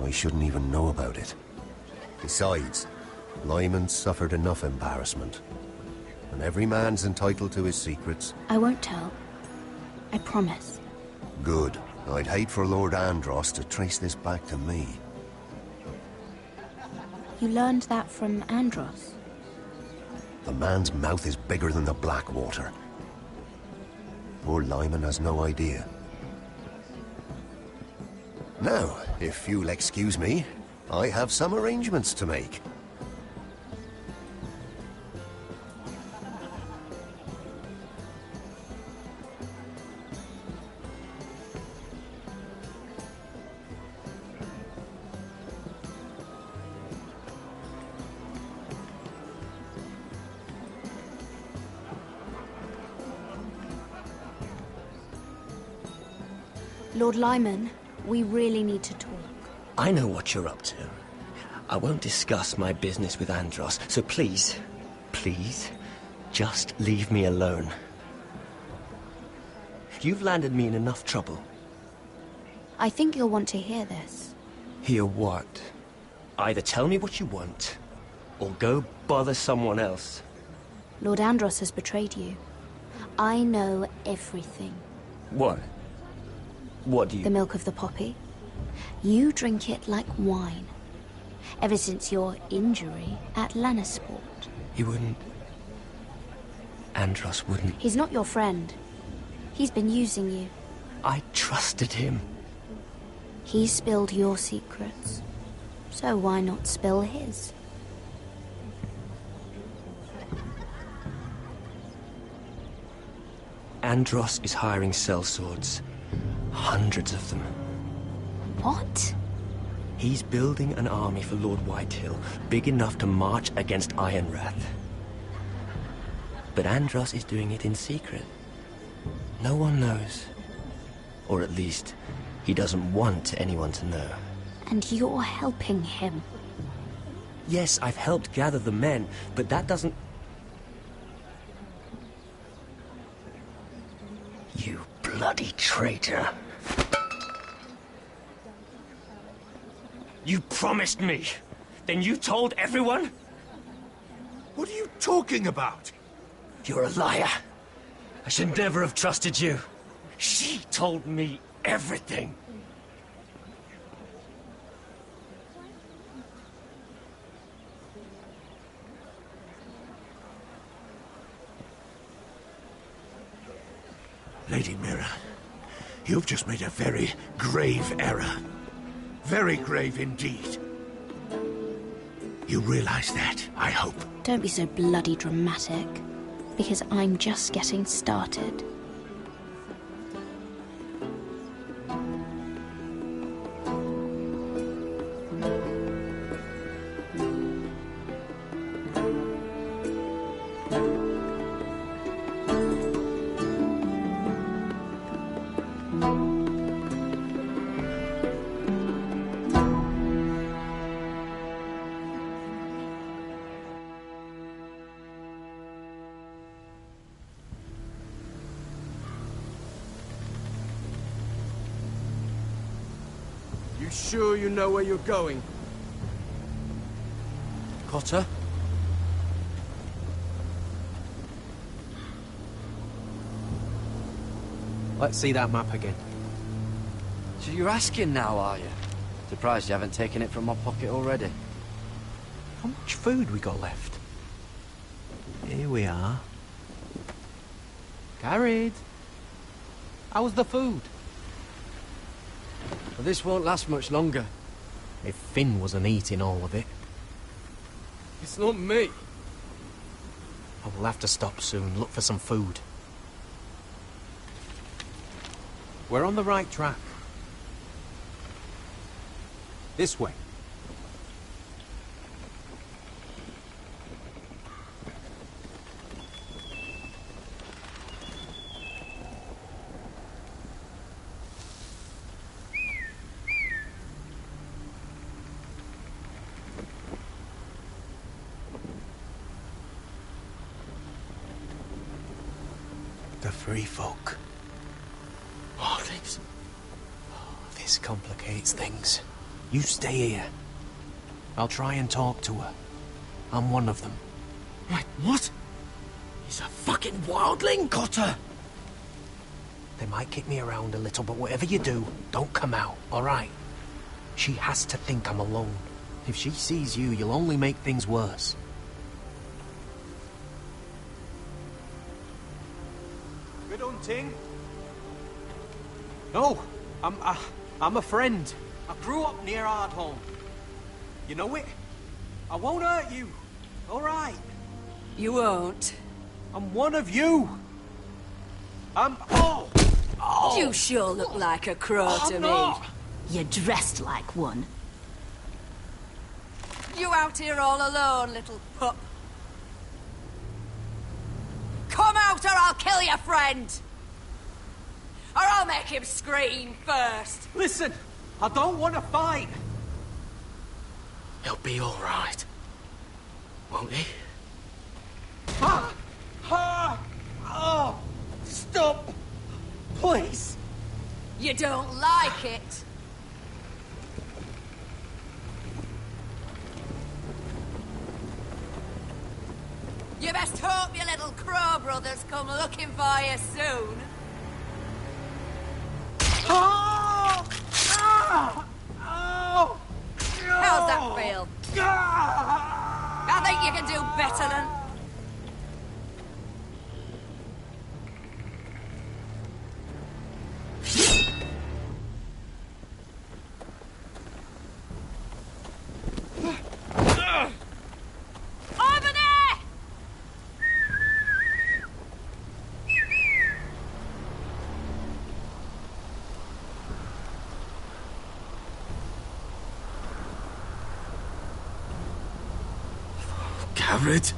I shouldn't even know about it. Besides, Lyman suffered enough embarrassment. And every man's entitled to his secrets. I won't tell. I promise. Good. I'd hate for Lord Andros to trace this back to me. You learned that from Andros? The man's mouth is bigger than the Blackwater. Poor Lyman has no idea. Now, if you'll excuse me, I have some arrangements to make. Lord Lyman, we really need to talk. I know what you're up to. I won't discuss my business with Andros, so please, please, just leave me alone. You've landed me in enough trouble. I think you'll want to hear this. Hear what? Either tell me what you want, or go bother someone else. Lord Andros has betrayed you. I know everything. What? What do you... The milk of the poppy. You drink it like wine. Ever since your injury at Lannisport. He wouldn't... Andros wouldn't... He's not your friend. He's been using you. I trusted him. He spilled your secrets. So why not spill his? Andros is hiring sellswords. Hundreds of them. What? He's building an army for Lord Whitehill, big enough to march against Ironrath. But Andros is doing it in secret. No one knows. Or at least, he doesn't want anyone to know. And you're helping him. Yes, I've helped gather the men, but that doesn't... You bloody traitor. You promised me. Then you told everyone? What are you talking about? You're a liar. I should never have trusted you. She told me everything. Lady Mira, you've just made a very grave error. Very grave indeed. You realize that, I hope. Don't be so bloody dramatic. Because I'm just getting started. You sure you know where you're going? Cotter? Let's see that map again. So you're asking now, are you? Surprised you haven't taken it from my pocket already. How much food we got left? Here we are. Carried. How was the food? Well, this won't last much longer. If Finn wasn't eating all of it. It's not me. I will have to stop soon, look for some food. We're on the right track. This way. free folk. Wildlings? This complicates things. You stay here. I'll try and talk to her. I'm one of them. Wait, what? He's a fucking wildling, Cotter! They might kick me around a little, but whatever you do, don't come out, alright? She has to think I'm alone. If she sees you, you'll only make things worse. Good hunting. No, I'm a friend. I grew up near Ardholm. You know it? I won't hurt you. Alright. You won't. I'm one of you. Oh! You sure look like a crow to me. Not. You're dressed like one. You out here all alone, little pup? Come out or I'll kill your friend! Or I'll make him scream first! Listen, I don't want to fight. He'll be alright. Won't he? Oh! Stop! Please! You don't like it? You best hope your little crow brothers come looking for you soon. Oh! Ah! Oh! How's that feel? I think you can do better than... Over there! Garrett?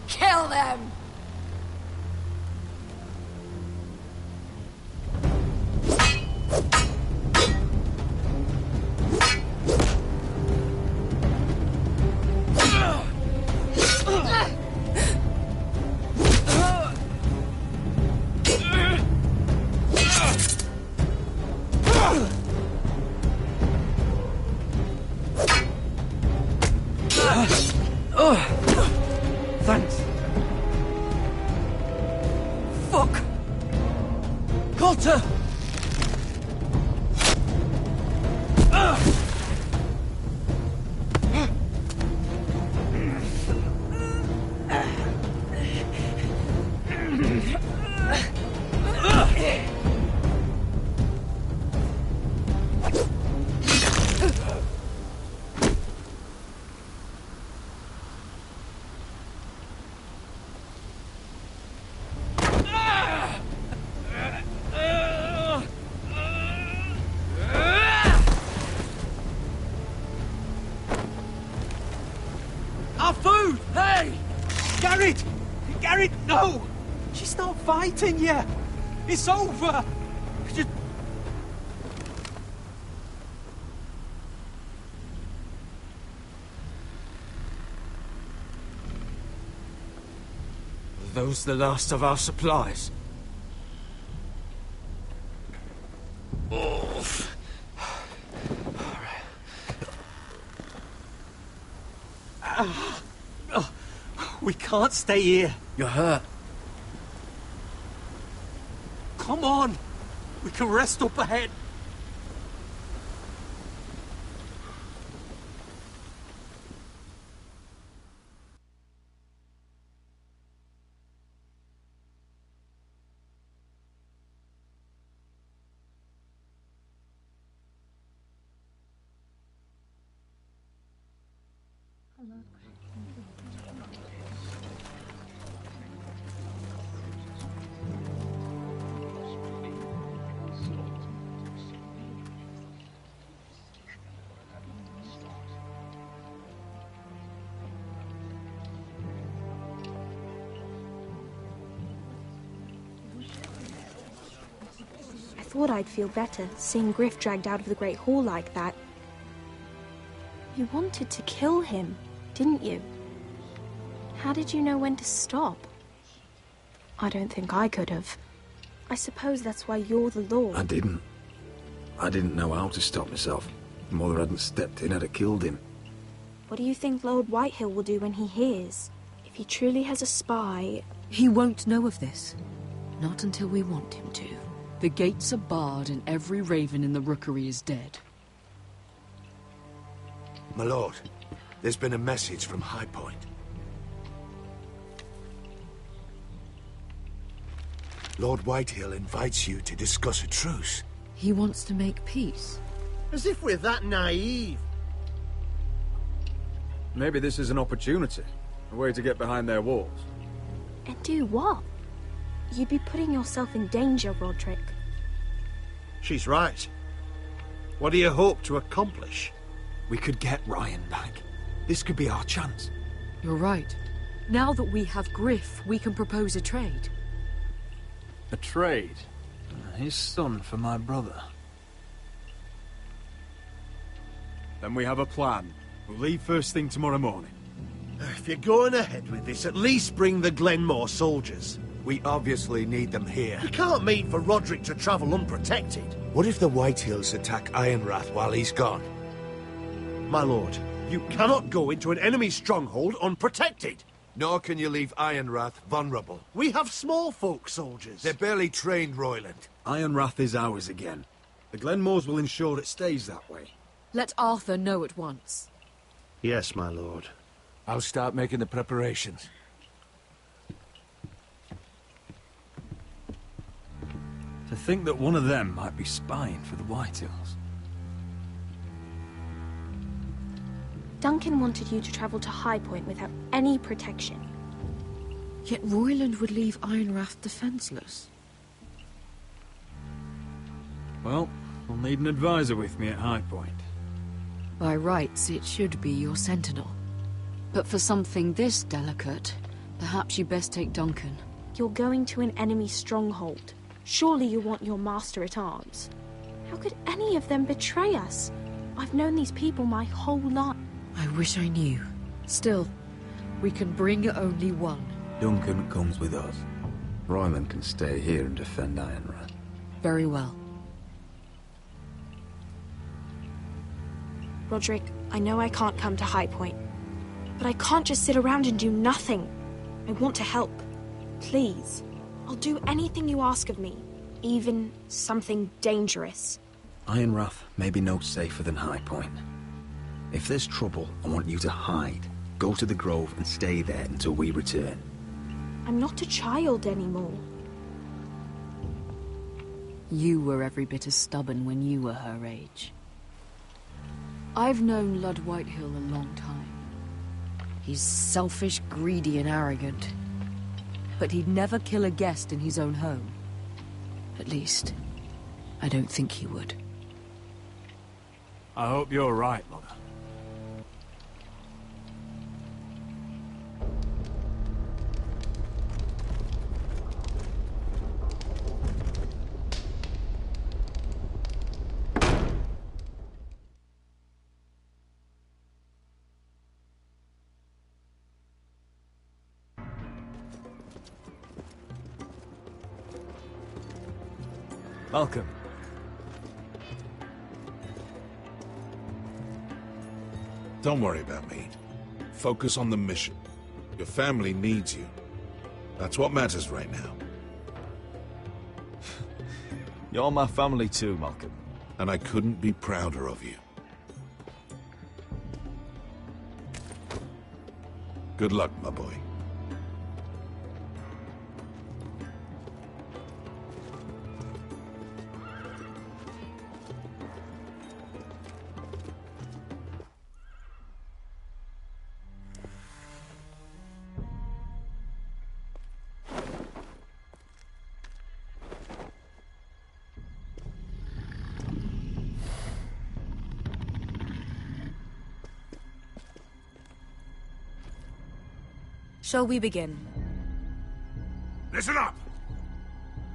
Kill them! Thanks. Fuck! Cotter! Our food! Hey! Garrett! Garrett, no! She's not fighting yet! It's over! Just... Are those the last of our supplies? We can't stay here. You're hurt. Come on! We can rest up ahead. I thought I'd feel better, seeing Griff dragged out of the Great Hall like that. You wanted to kill him, didn't you? How did you know when to stop? I don't think I could have. I suppose that's why you're the Lord. I didn't know how to stop myself. Mother hadn't stepped in, I'd have killed him. What do you think Lord Whitehill will do when he hears? If he truly has a spy... He won't know of this. Not until we want him to. The gates are barred and every raven in the rookery is dead. My lord, there's been a message from High Point. Lord Whitehill invites you to discuss a truce. He wants to make peace. As if we're that naive. Maybe this is an opportunity. A way to get behind their walls. And do what? You'd be putting yourself in danger, Roderick. She's right. What do you hope to accomplish? We could get Ryan back. This could be our chance. You're right. Now that we have Griff, we can propose a trade. A trade? His son for my brother. Then we have a plan. We'll leave first thing tomorrow morning. If you're going ahead with this, at least bring the Glenmore soldiers. We obviously need them here. You can't mean for Roderick to travel unprotected. What if the Whitehills attack Ironrath while he's gone? My lord, you cannot go into an enemy stronghold unprotected. Nor can you leave Ironrath vulnerable. We have small folk soldiers. They're barely trained, Royland. Ironrath is ours again. The Glenmores will ensure it stays that way. Let Arthur know at once. Yes, my lord. I'll start making the preparations. To think that one of them might be spying for the Whitehills. Duncan wanted you to travel to High Point without any protection. Yet Royland would leave Ironrath defenseless. Well, I'll need an advisor with me at High Point. By rights, it should be your sentinel. But for something this delicate, perhaps you best take Duncan. You're going to an enemy stronghold. Surely you want your master-at-arms. How could any of them betray us? I've known these people my whole life. I wish I knew. Still, we can bring only one. Duncan comes with us. Royland can stay here and defend Ironrath. Very well. Roderick, I know I can't come to High Point, but I can't just sit around and do nothing. I want to help. Please. I'll do anything you ask of me, even something dangerous. Ironrath may be no safer than High Point. If there's trouble, I want you to hide. Go to the Grove and stay there until we return. I'm not a child anymore. You were every bit as stubborn when you were her age. I've known Lord Whitehill a long time. He's selfish, greedy, and arrogant. But he'd never kill a guest in his own home. At least, I don't think he would. I hope you're right, Mother. Welcome. Don't worry about me. Focus on the mission. Your family needs you. That's what matters right now. You're my family too, Malcolm. And I couldn't be prouder of you. Good luck, my boy. Shall we begin? Listen up!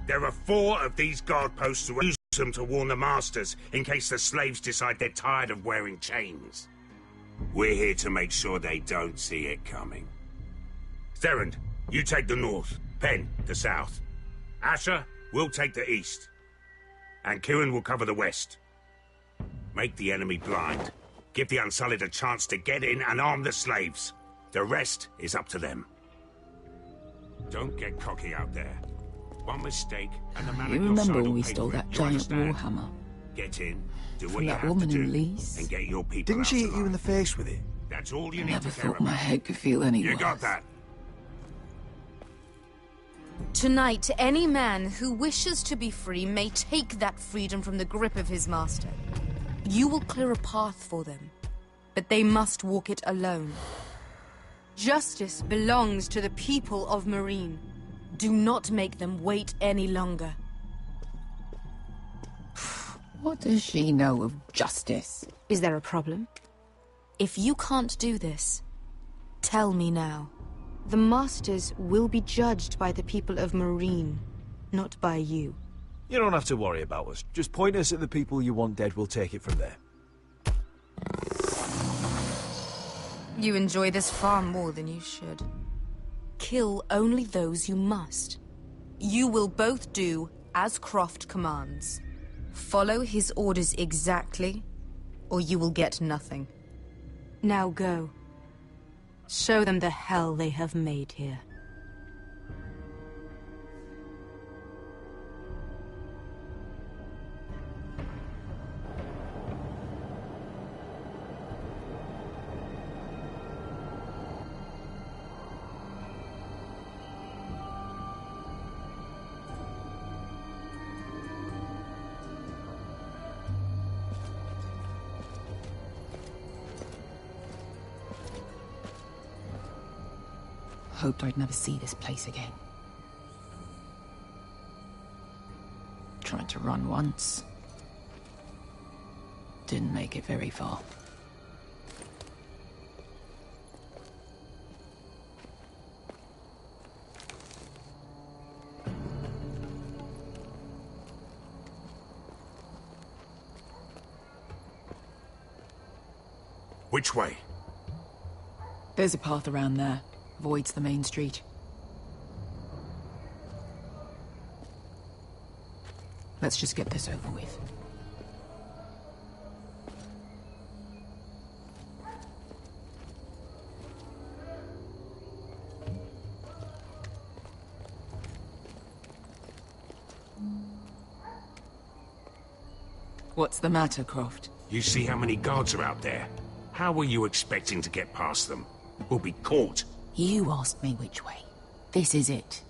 There are 4 of these guard posts who use them to warn the masters in case the slaves decide they're tired of wearing chains. We're here to make sure they don't see it coming. Therend, you take the north. Penn, the south. Asher, we'll take the east. And Kieran will cover the west. Make the enemy blind. Give the Unsullied a chance to get in and arm the slaves. The rest is up to them. Don't get cocky out there. One mistake, and the man You at your remember side when will we pay stole for it. that You giant understand? warhammer? Get in, do From what you that have to woman in do, Lee's? and get your people Didn't out she alive. hit you in the face with it? That's all you need Never to care thought my about. head could feel any You worse. got that? Tonight, any man who wishes to be free may take that freedom from the grip of his master. You will clear a path for them, but they must walk it alone. Justice belongs to the people of Marine. Do not make them wait any longer. What does she know of justice? Is there a problem? If you can't do this, tell me now. The Masters will be judged by the people of Marine, not by you. You don't have to worry about us. Just point us at the people you want dead, we'll take it from there. You enjoy this far more than you should. Kill only those you must. You will both do as Croft commands. Follow his orders exactly, or you will get nothing. Now go. Show them the hell they have made here. Hoped I'd never see this place again. Tried to run once. Didn't make it very far. Which way? There's a path around there. Avoids the main street. Let's just get this over with. What's the matter, Croft? You see how many guards are out there? How were you expecting to get past them? We'll be caught. You asked me which way. This is it.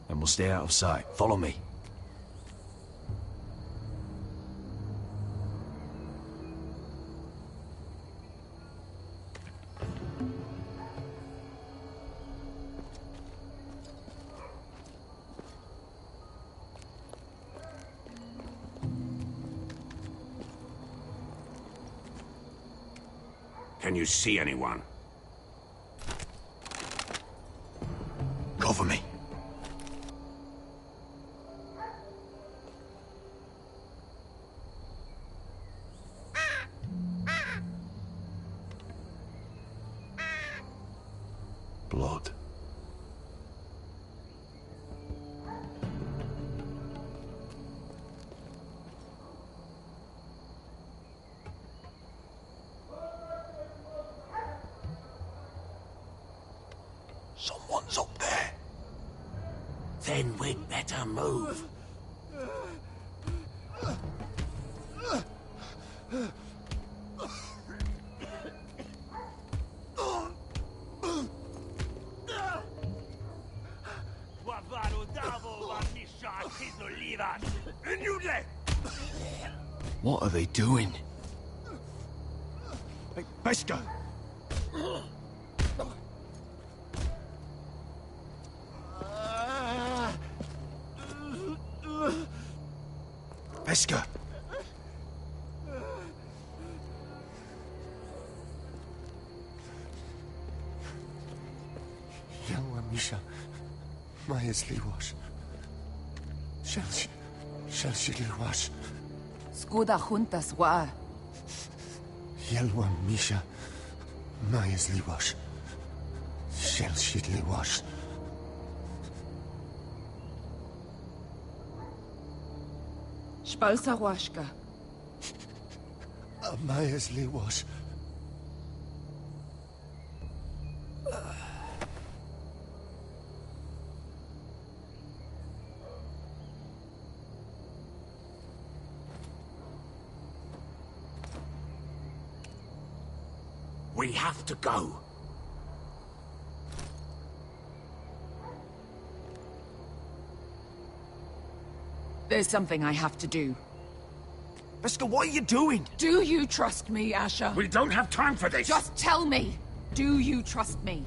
And we'll stay out of sight. Follow me. Can you see anyone? Cover me. Blood. Someone's up there. Then we'd better move. What are they doing? Hey, Pesca! Pesca! Yelwa Misha, Maya's Liwash. Shelshi Liwash. Skuda juntas wa. Yelwa Misha, Maya's Liwash. Shelshi Liwash. Spalsa Washka. Myersley was... We have to go. There's something I have to do. Beskha, what are you doing? Do you trust me, Asher? We don't have time for this! Just tell me! Do you trust me?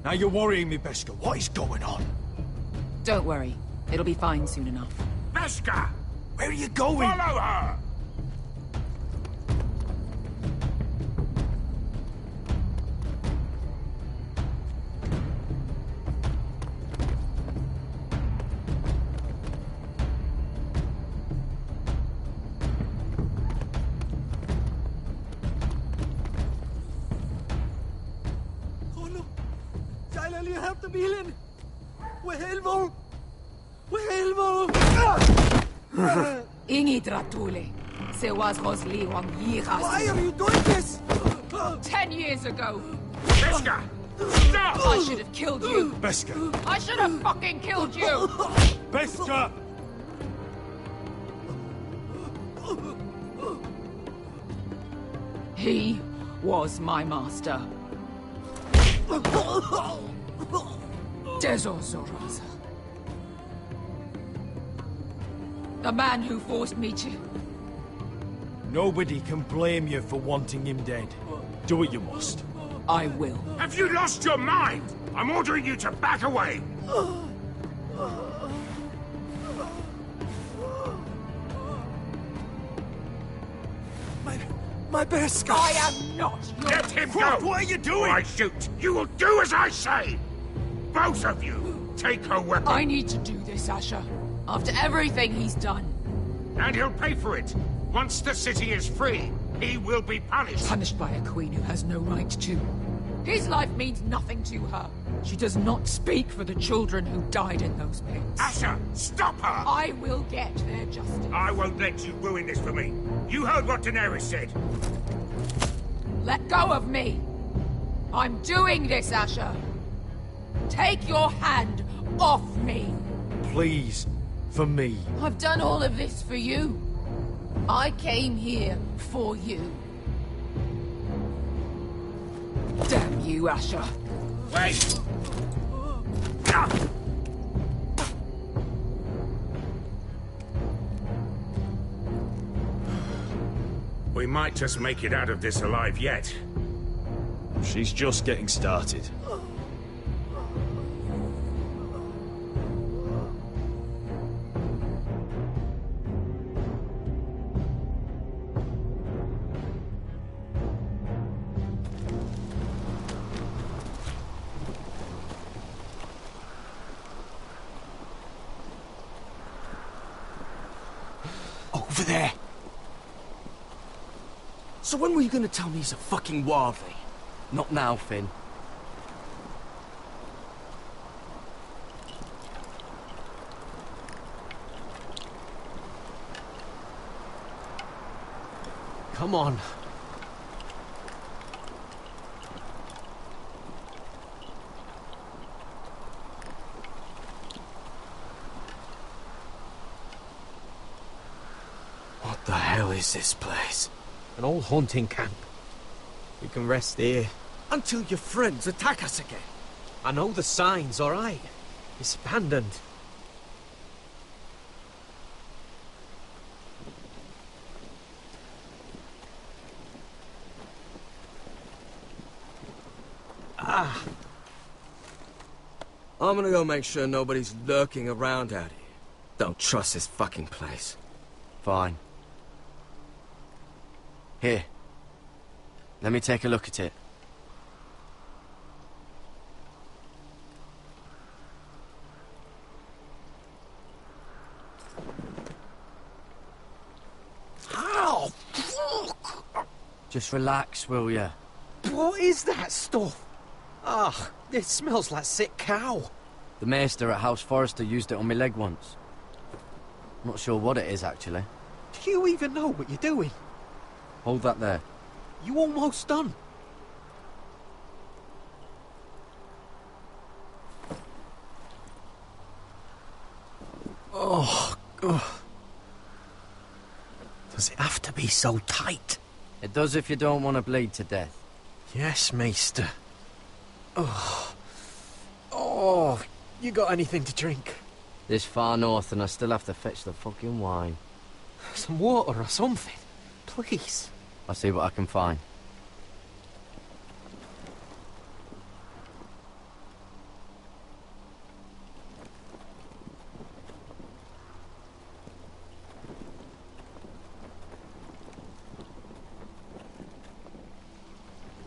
Now you're worrying me, Beskha. What is going on? Don't worry. It'll be fine soon enough. Beskha! Where are you going? Follow her! Ingi Dratule. Se was Rosli Wang Yiras. Why are you doing this? 10 years ago. Beskha! Stop! I should have killed you. Beskha! I should have fucking killed you. Beskha! He was my master. Dezor Zoraza. The man who forced me to... Nobody can blame you for wanting him dead. Do what you must. I will. Have you lost your mind? I'm ordering you to back away! My Beskha! I am not your... Let him go! What are you doing? Or I shoot! You will do as I say! Both of you! Take her weapon! I need to do this, Asher. After everything he's done. And he'll pay for it! Once the city is free, he will be punished! Punished by a queen who has no right to. His life means nothing to her. She does not speak for the children who died in those pits. Asher, stop her! I will get their justice. I won't let you ruin this for me. You heard what Daenerys said. Let go of me! I'm doing this, Asher! Take your hand off me! Please, for me. I've done all of this for you. I came here for you. Damn you, Asher. Wait! We might just make it out of this alive yet. She's just getting started. Over there. So when were you gonna tell me he's a fucking Warthy? Not now, Finn. Come on. What the hell is this place? An old hunting camp. We can rest here. Until your friends attack us again. I know the signs, all right? It's abandoned. Ah. I'm gonna go make sure nobody's lurking around out here. Don't trust this fucking place. Fine. Here. Let me take a look at it. How? Fuck! Just relax, will ya? What is that stuff? Ah, it smells like sick cow. The maester at House Forrester used it on my leg once. Not sure what it is, actually. Do you even know what you're doing? Hold that there. You almost done. Oh, God. Does it have to be so tight? It does if you don't want to bleed to death. Yes, Maester. Oh. Oh, you got anything to drink? This far north and I still have to fetch the fucking wine. Some water or something, please. I'll see what I can find.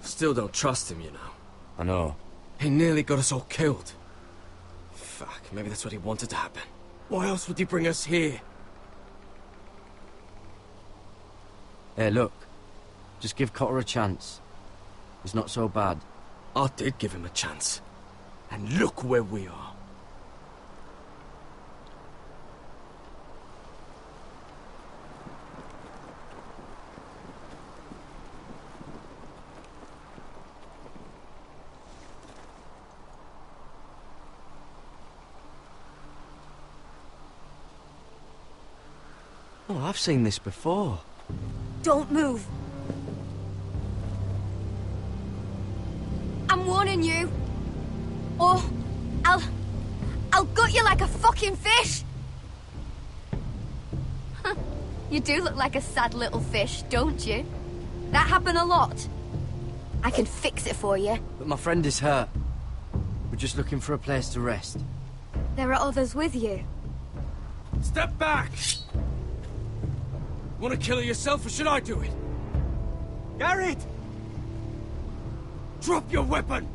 Still don't trust him, you know. I know. He nearly got us all killed. Fuck, maybe that's what he wanted to happen. Why else would he bring us here? Hey, look. Just give Cotter a chance. He's not so bad. I did give him a chance. And look where we are. Oh, I've seen this before. Don't move. I'm warning you. Or I'll gut you like a fucking fish. You do look like a sad little fish, don't you? That happen a lot. I can fix it for you. But my friend is hurt. We're just looking for a place to rest. There are others with you. Step back! Want to kill her yourself, or should I do it? Garrett! Drop your weapon!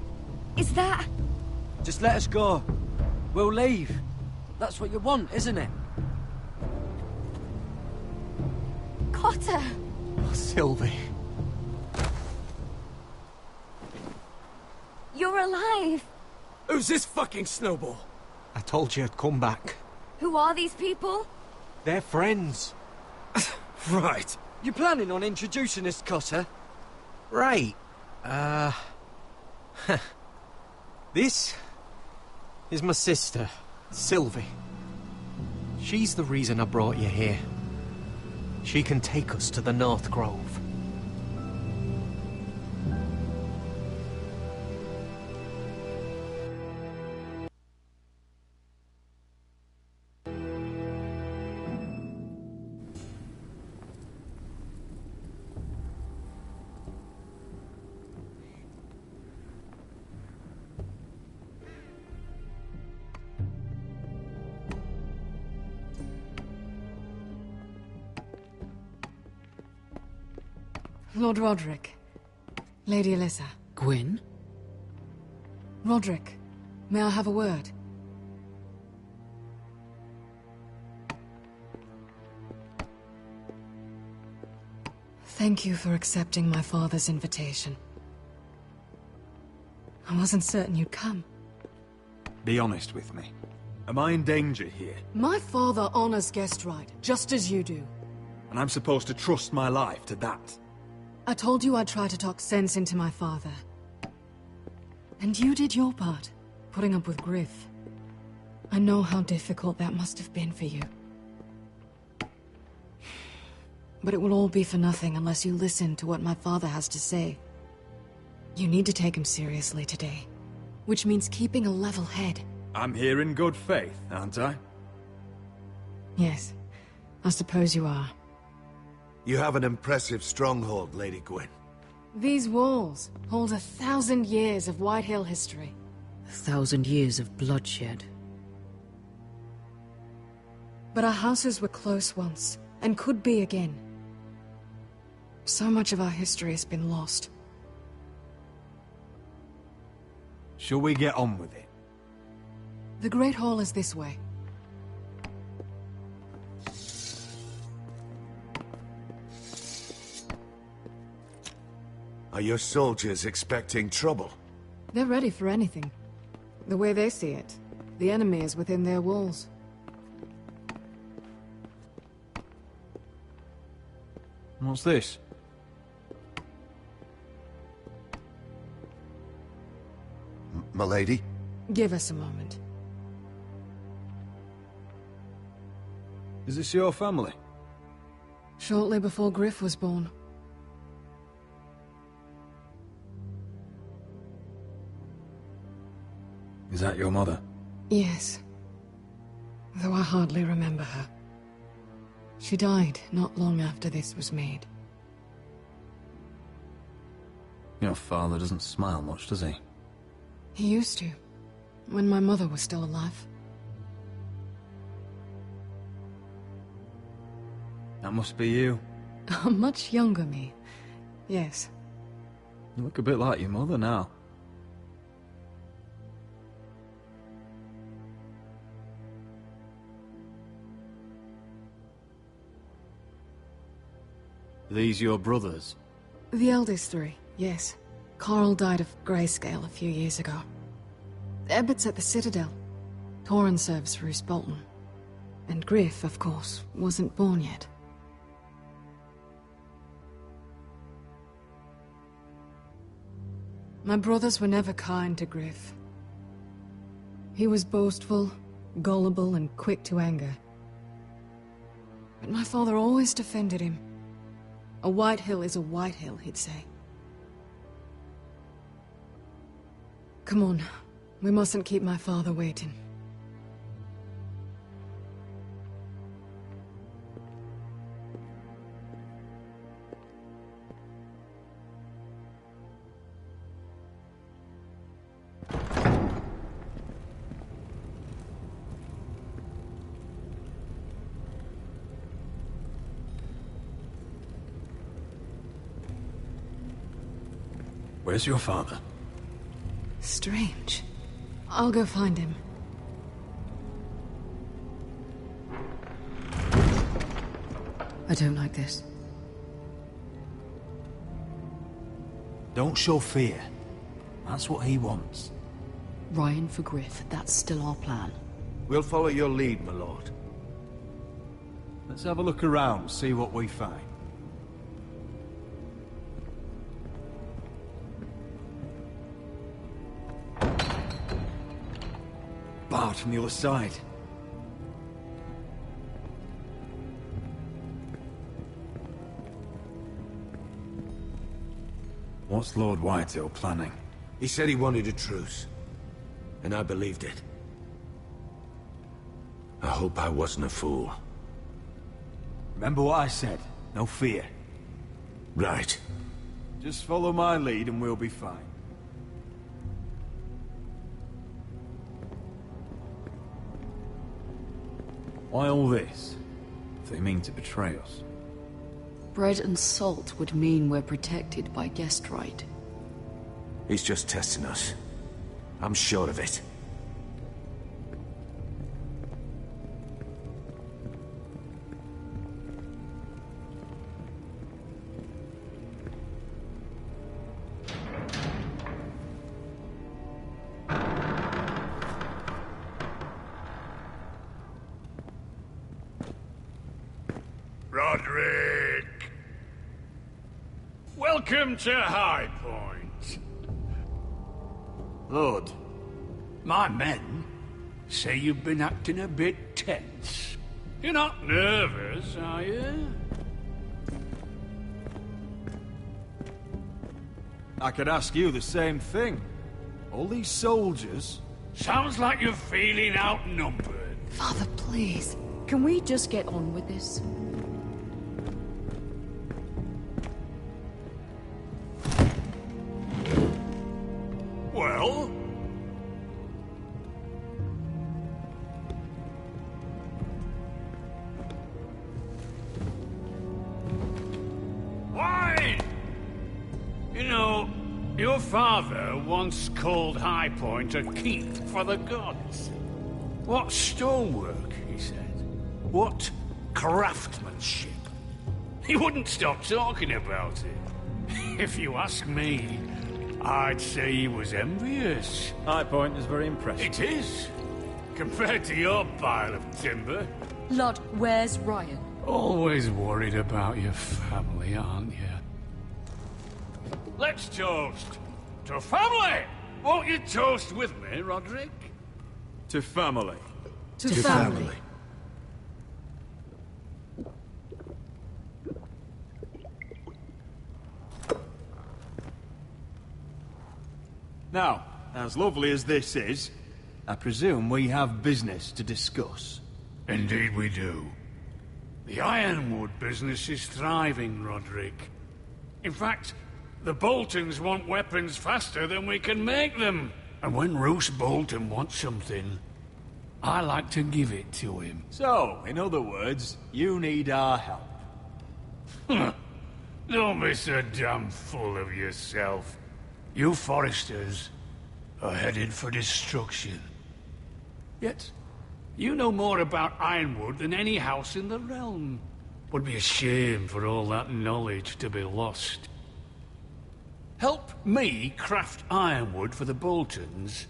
Is that... Just let us go. We'll leave. That's what you want, isn't it? Cotter! Oh, Sylvie. You're alive! Who's this fucking snowball? I told you I'd come back. Who are these people? They're friends. Right. You planning on introducing this, Cotter? Right. This is my sister, Sylvie. She's the reason I brought you here. She can take us to the North Grove. Lord Roderick. Lady Alyssa. Gwyn? Roderick, may I have a word? Thank you for accepting my father's invitation. I wasn't certain you'd come. Be honest with me. Am I in danger here? My father honors guest right, just as you do. And I'm supposed to trust my life to that? I told you I'd try to talk sense into my father. And you did your part, putting up with Griff. I know how difficult that must have been for you. But it will all be for nothing unless you listen to what my father has to say. You need to take him seriously today, which means keeping a level head. I'm here in good faith, aren't I? Yes, I suppose you are. You have an impressive stronghold, Lady Gwyn. These walls hold 1,000 years of Whitehill history. 1,000 years of bloodshed. But our houses were close once, and could be again. So much of our history has been lost. Shall we get on with it? The Great Hall is this way. Are your soldiers expecting trouble? They're ready for anything. The way they see it, the enemy is within their walls. What's this? Milady? Give us a moment. Is this your family? Shortly before Griff was born. Is that your mother? Yes. Though I hardly remember her. She died not long after this was made. Your father doesn't smile much, does he? He used to, when my mother was still alive. That must be you. A much younger me. Yes. You look a bit like your mother now. These your brothers? The eldest three, yes. Carl died of grayscale a few years ago. Ebbett's at the Citadel. Torrhen serves Roose Bolton. And Griff, of course, wasn't born yet. My brothers were never kind to Griff. He was boastful, gullible, and quick to anger. But my father always defended him. A Whitehill is a Whitehill, he'd say. Come on. We mustn't keep my father waiting. Where's your father? Strange. I'll go find him. I don't like this. Don't show fear. That's what he wants. Ryan for Griff, that's still our plan. We'll follow your lead, my lord. Let's have a look around, see what we find. Barred from the other side. What's Lord Whitehill planning? He said he wanted a truce, and I believed it. I hope I wasn't a fool. Remember what I said. No fear. Right. Just follow my lead and we'll be fine. Why all this? They mean to betray us. Bread and salt would mean we're protected by guest right. He's just testing us. I'm sure of it. Roderick! Welcome to High Point. Lord, My men say you've been acting a bit tense. You're not nervous, are you? I could ask you the same thing. All these soldiers... Sounds like you're feeling outnumbered. Father, please. Can we just get on with this? Well? Why? You know, your father once called High Point a keep for the gods. What stonework, he said. What craftsmanship. He wouldn't stop talking about it. If you ask me, I'd say he was envious. High Point is very impressive. It is. Compared to your pile of timber. Lord, where's Ryan? Always worried about your family, aren't you? Let's toast to family! Won't you toast with me, Roderick? To family. To family. Now, as lovely as this is, I presume we have business to discuss. Indeed we do. The Ironwood business is thriving, Roderick. In fact, the Boltons want weapons faster than we can make them. And when Roose Bolton wants something, I like to give it to him. So, in other words, you need our help. Don't be so damn full of yourself. You Forresters are headed for destruction. Yet, you know more about Ironwood than any house in the realm. Would be a shame for all that knowledge to be lost. Help me craft Ironwood for the Boltons,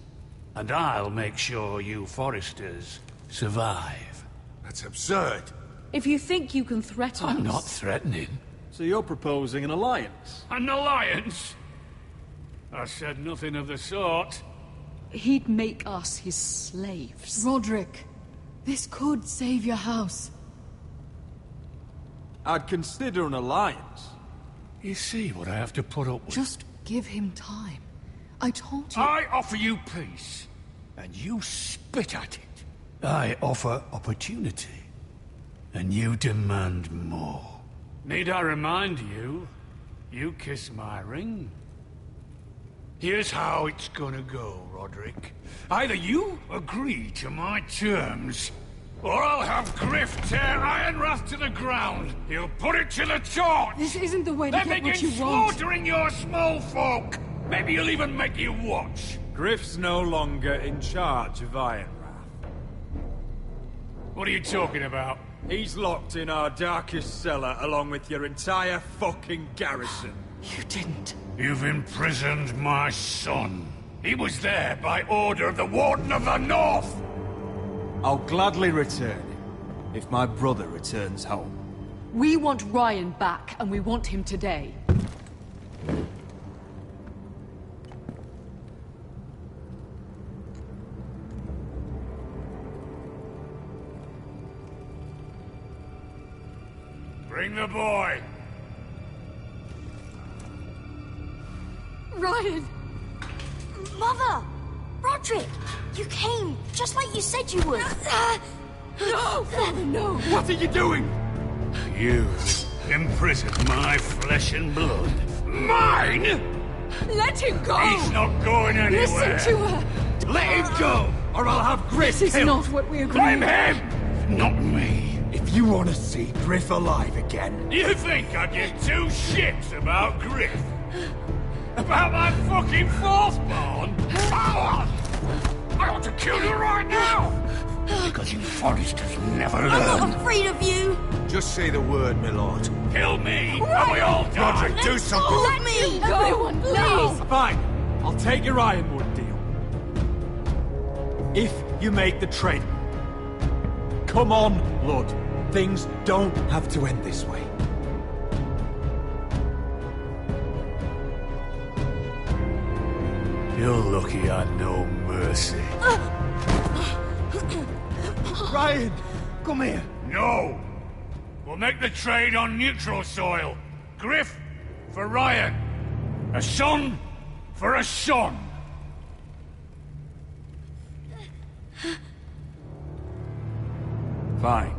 and I'll make sure you Forresters survive. That's absurd. If you think you can threaten us... I'm not threatening. So you're proposing an alliance? An alliance? I said nothing of the sort. He'd make us his slaves. Roderick, this could save your house. I'd consider an alliance. You see what I have to put up with? Just give him time. I told you... I offer you peace, and you spit at it. I offer opportunity, and you demand more. Need I remind you, you kiss my ring? Here's how it's gonna go, Roderick. Either you agree to my terms, or I'll have Griff tear Ironrath to the ground. He'll put it to the torch. This isn't the way to then get what begin you want. slaughtering your small folk. Maybe he'll even make you watch. Griff's no longer in charge of Ironrath. What are you talking about? He's locked in our darkest cellar along with your entire fucking garrison. You didn't. You've imprisoned my son. He was there by order of the Warden of the North. I'll gladly return him, if my brother returns home. We want Ryan back, and we want him today. Bring the boy. Ryan! Mother! Roderick! You came, just like you said you would. No! Father, no! What are you doing? You imprisoned my flesh and blood. Mine? Let him go! He's not going anywhere. Listen to her! Let him go, or I'll have Griff This is killed. not what we agreed. Blame him, not me. If you want to see Griff alive again... You think I give two shits about Griff? About my fucking fourthborn? I ought to kill you right now! Because you Forresters never learn. I'm not afraid of you! Just say the word, my lord. Kill me, and we all die! Roderick, do something! Let me! Everyone, please! Fine, I'll take your Ironwood deal. If you make the trade. Come on, Lord. Things don't have to end this way. You're lucky I know mercy. Ryan, come here. No! We'll make the trade on neutral soil. Griff for Ryan. A son for a son. Fine.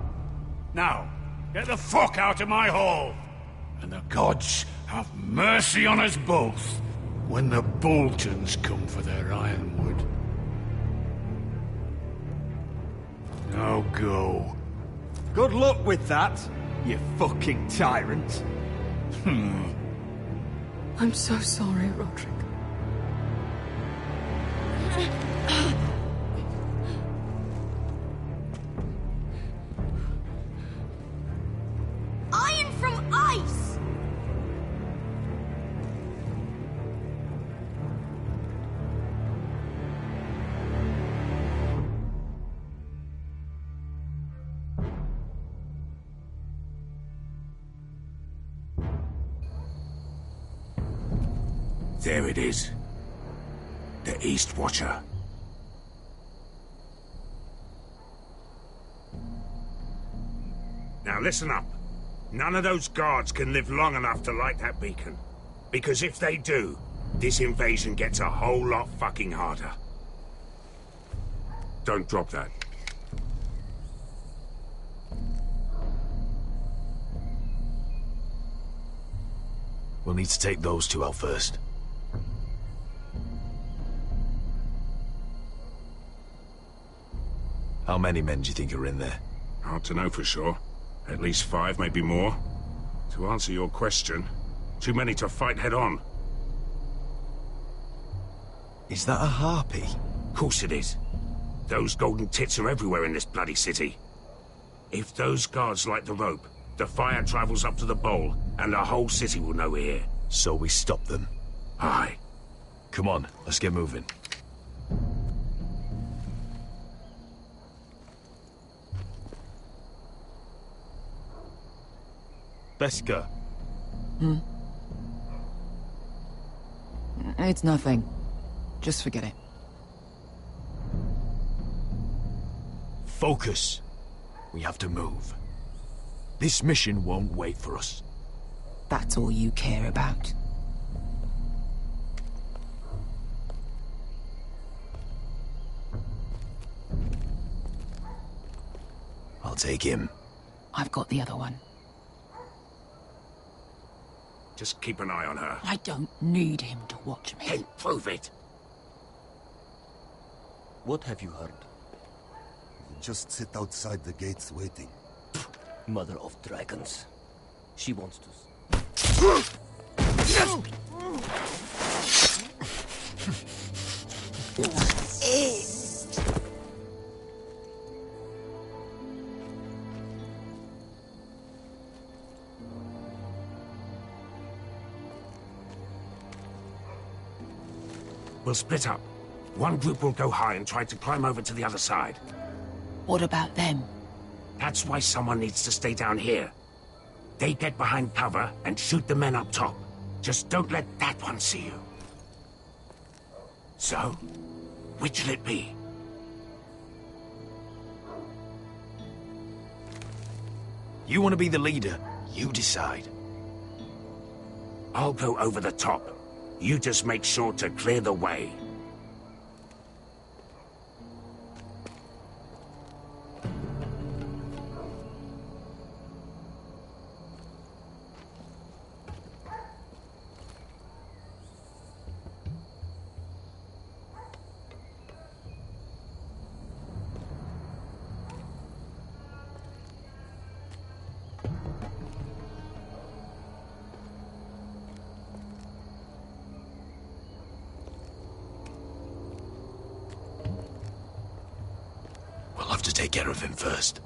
Now, get the fuck out of my hall. And the gods have mercy on us both when the Boltons come for their Ironwood. Now go. Good luck with that, you fucking tyrant. I'm so sorry, Roderick. Iron from ice! There it is. The East Watcher. Now listen up. None of those guards can live long enough to light that beacon. Because if they do, this invasion gets a whole lot fucking harder. Don't drop that. We'll need to take those two out first. How many men do you think are in there? Hard to know for sure. At least 5, maybe more. To answer your question, too many to fight head on. Is that a harpy? Of course it is. Those golden tits are everywhere in this bloody city. If those guards light the rope, the fire travels up to the bowl, and the whole city will know we're here. So we stop them? Aye. Come on, let's get moving. Beskha. It's nothing. Just forget it. Focus. We have to move. This mission won't wait for us. That's all you care about. I'll take him. I've got the other one. Just keep an eye on her. I don't need him to watch me. Then prove it. What have you heard? Just sit outside the gates waiting. Mother of dragons. She wants to... We'll split up. One group will go high and try to climb over to the other side. What about them? That's why someone needs to stay down here. They get behind cover and shoot the men up top. Just don't let that one see you. So, which'll it be? You want to be the leader? You decide. I'll go over the top. You just make sure to clear the way. We'll have to take care of him first.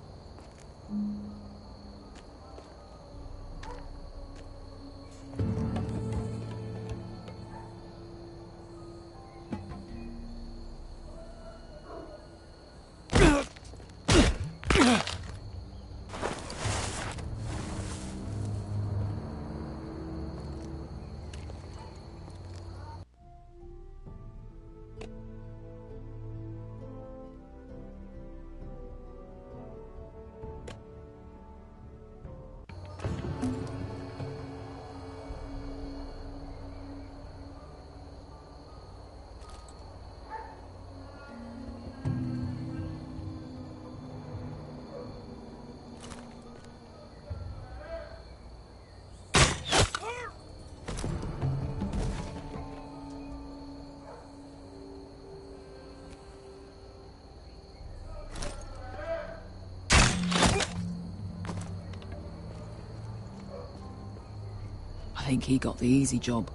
I think he got the easy job.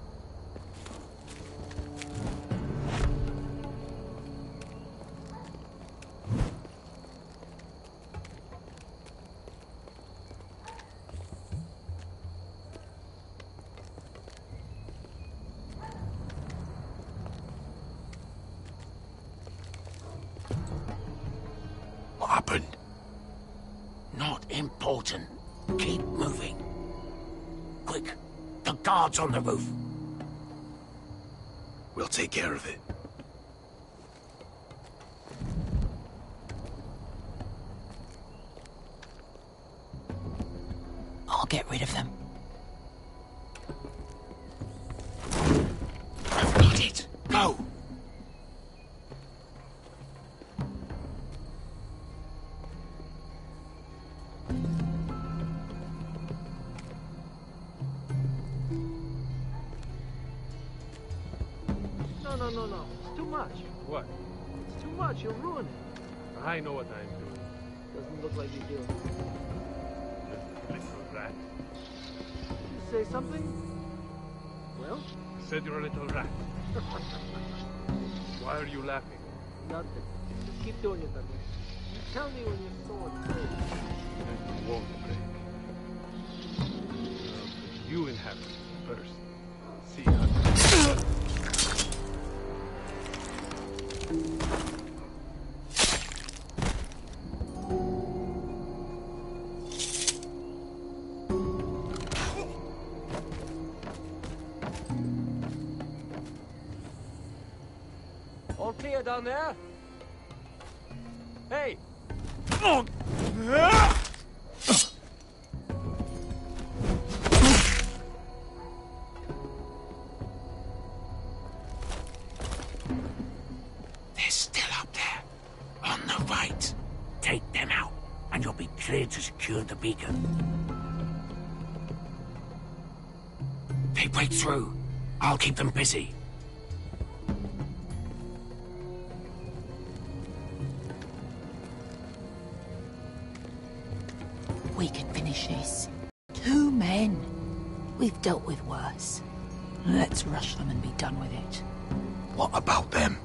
What happened? Not important. Keep moving. Quick. The guards on the roof. We'll take care of it. I'll get rid of them. I've got it. Go! No. It's too much. What? It's too much. You'll ruin it. I know what I'm doing. Doesn't look like you do. Just a little rat. You say something? Well? I said you're a little rat. Why are you laughing? Nothing. Just keep doing it, Dudley. You tell me when your sword breaks. Then you won't break. You inhabit first. See how... All clear down there? Hey! They're still up there. On the right. Take them out, and you'll be clear to secure the beacon. They break through. I'll keep them busy. We can finish this. 2 men. We've dealt with worse. Let's rush them and be done with it. What about them?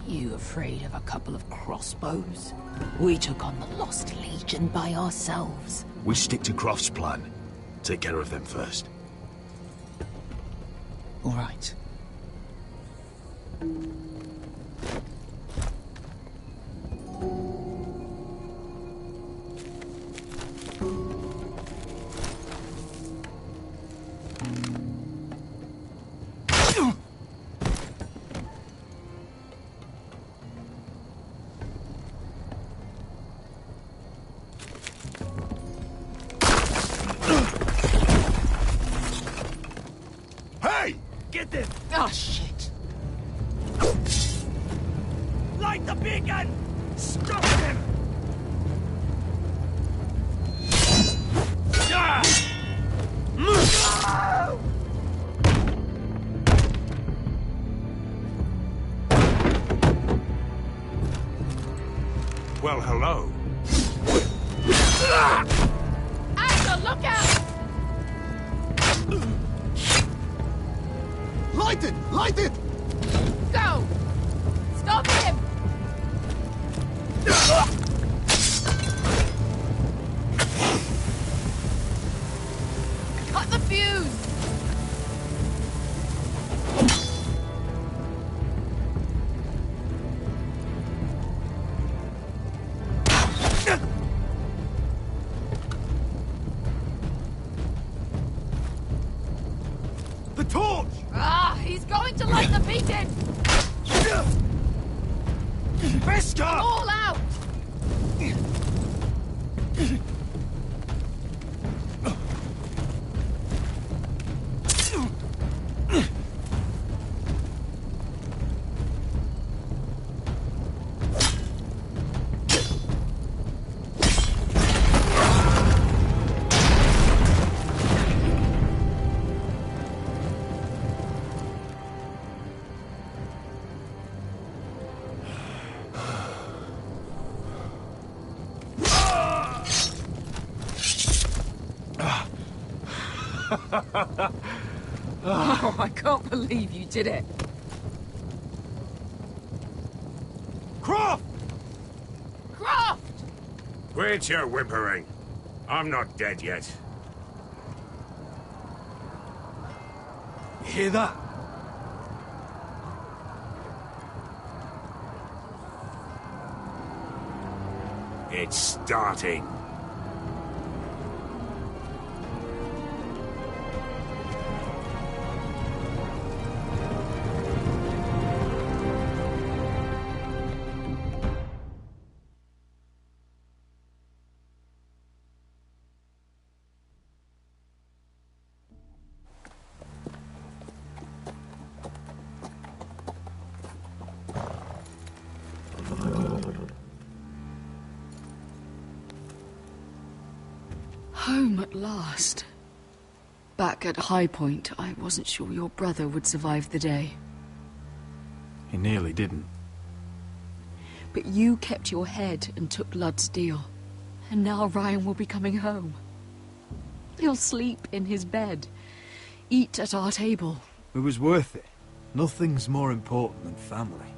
You afraid of a couple of crossbows? We took on the Lost Legion by ourselves. We stick to Croft's plan. Take care of them first. All right. Get them! Oh, shit! Light the beacon! Stop them! Well, hello. Asher, look out! Light it! Light it! Go! Stop him! Cut the fuse! The torch! Ah, he's going to light the beacon! Beskar! All out! Oh, I can't believe you did it. Croft! Croft! Quit your whimpering. I'm not dead yet. You hear that? It's starting. Home at last. Back at High Point, I wasn't sure your brother would survive the day. He nearly didn't. But you kept your head and took Ludd's deal. And now Ryan will be coming home. He'll sleep in his bed, eat at our table. It was worth it. Nothing's more important than family.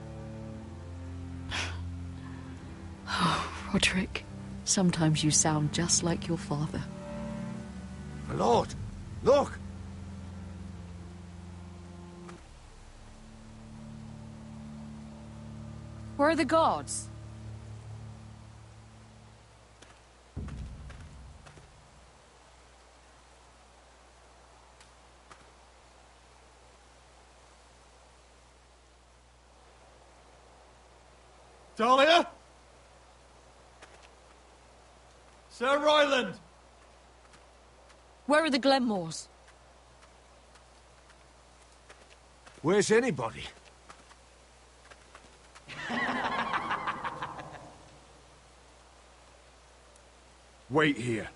Oh, Roderick, sometimes you sound just like your father. My lord, look! Where are the guards? Talia? Sir Royland! Where are the Glenmores? Where's anybody? Wait here.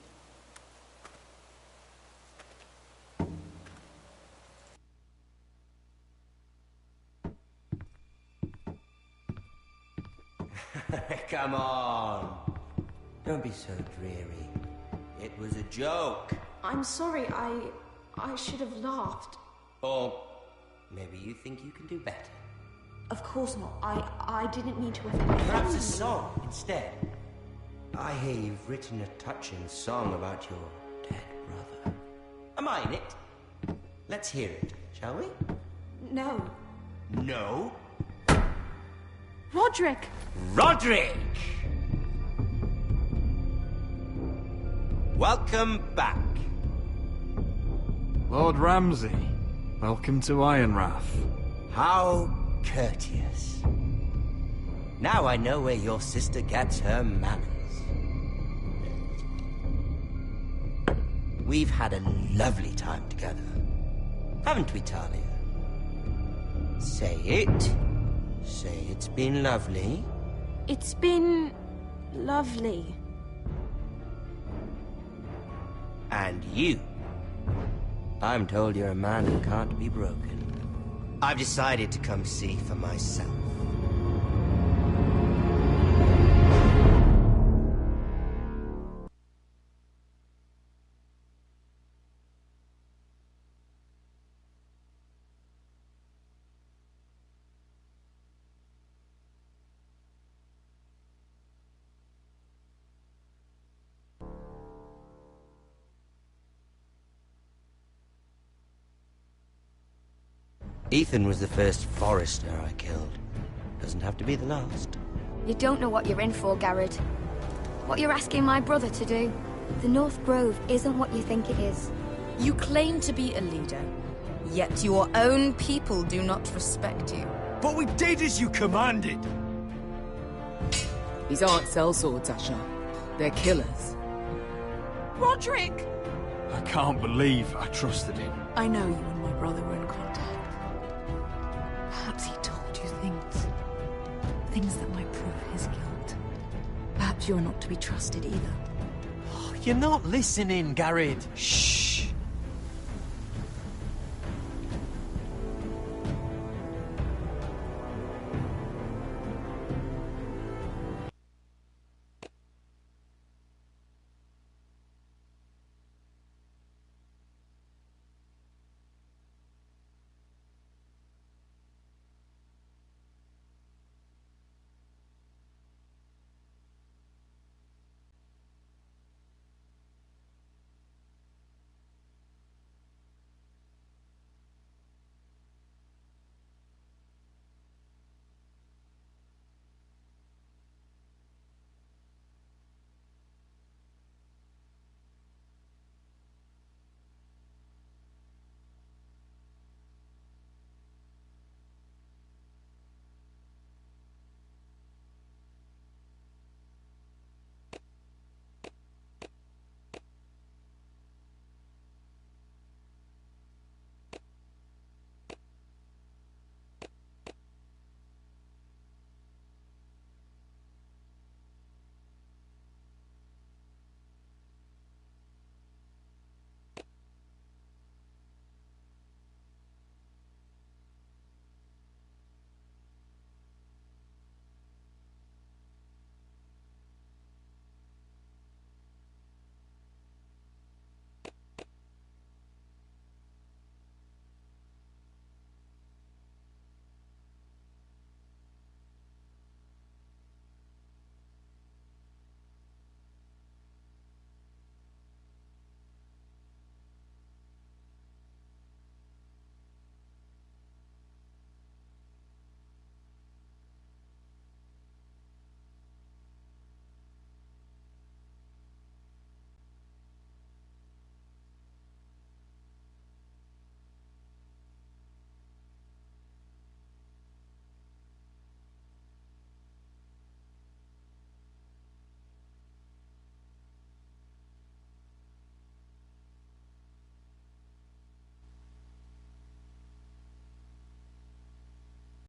Come on. Don't be so dreary. It was a joke. I'm sorry, I should have laughed. Or maybe you think you can do better. Of course not. I didn't mean to offend you. Perhaps a song instead. I hear you've written a touching song about your dead brother. Am I in it? Let's hear it, shall we? No. No? Roderick! Roderick! Welcome back. Lord Ramsay, welcome to Ironrath. How courteous. Now I know where your sister gets her manners. We've had a lovely time together, haven't we, Talia? Say it. Say it's been lovely. It's been lovely. And you. I'm told you're a man who can't be broken. I've decided to come see for myself. Ethan was the first Forrester I killed. Doesn't have to be the last. You don't know what you're in for, Garrett. What you're asking my brother to do. The North Grove isn't what you think it is. You claim to be a leader, yet your own people do not respect you. But we did as you commanded! These aren't sellswords, Asher. They're killers. Roderick! I can't believe I trusted him. I know you and my brother were in contact. Perhaps he told you things. Things that might prove his guilt. Perhaps you're not to be trusted either. Oh, you're not listening, Garrett. Shh!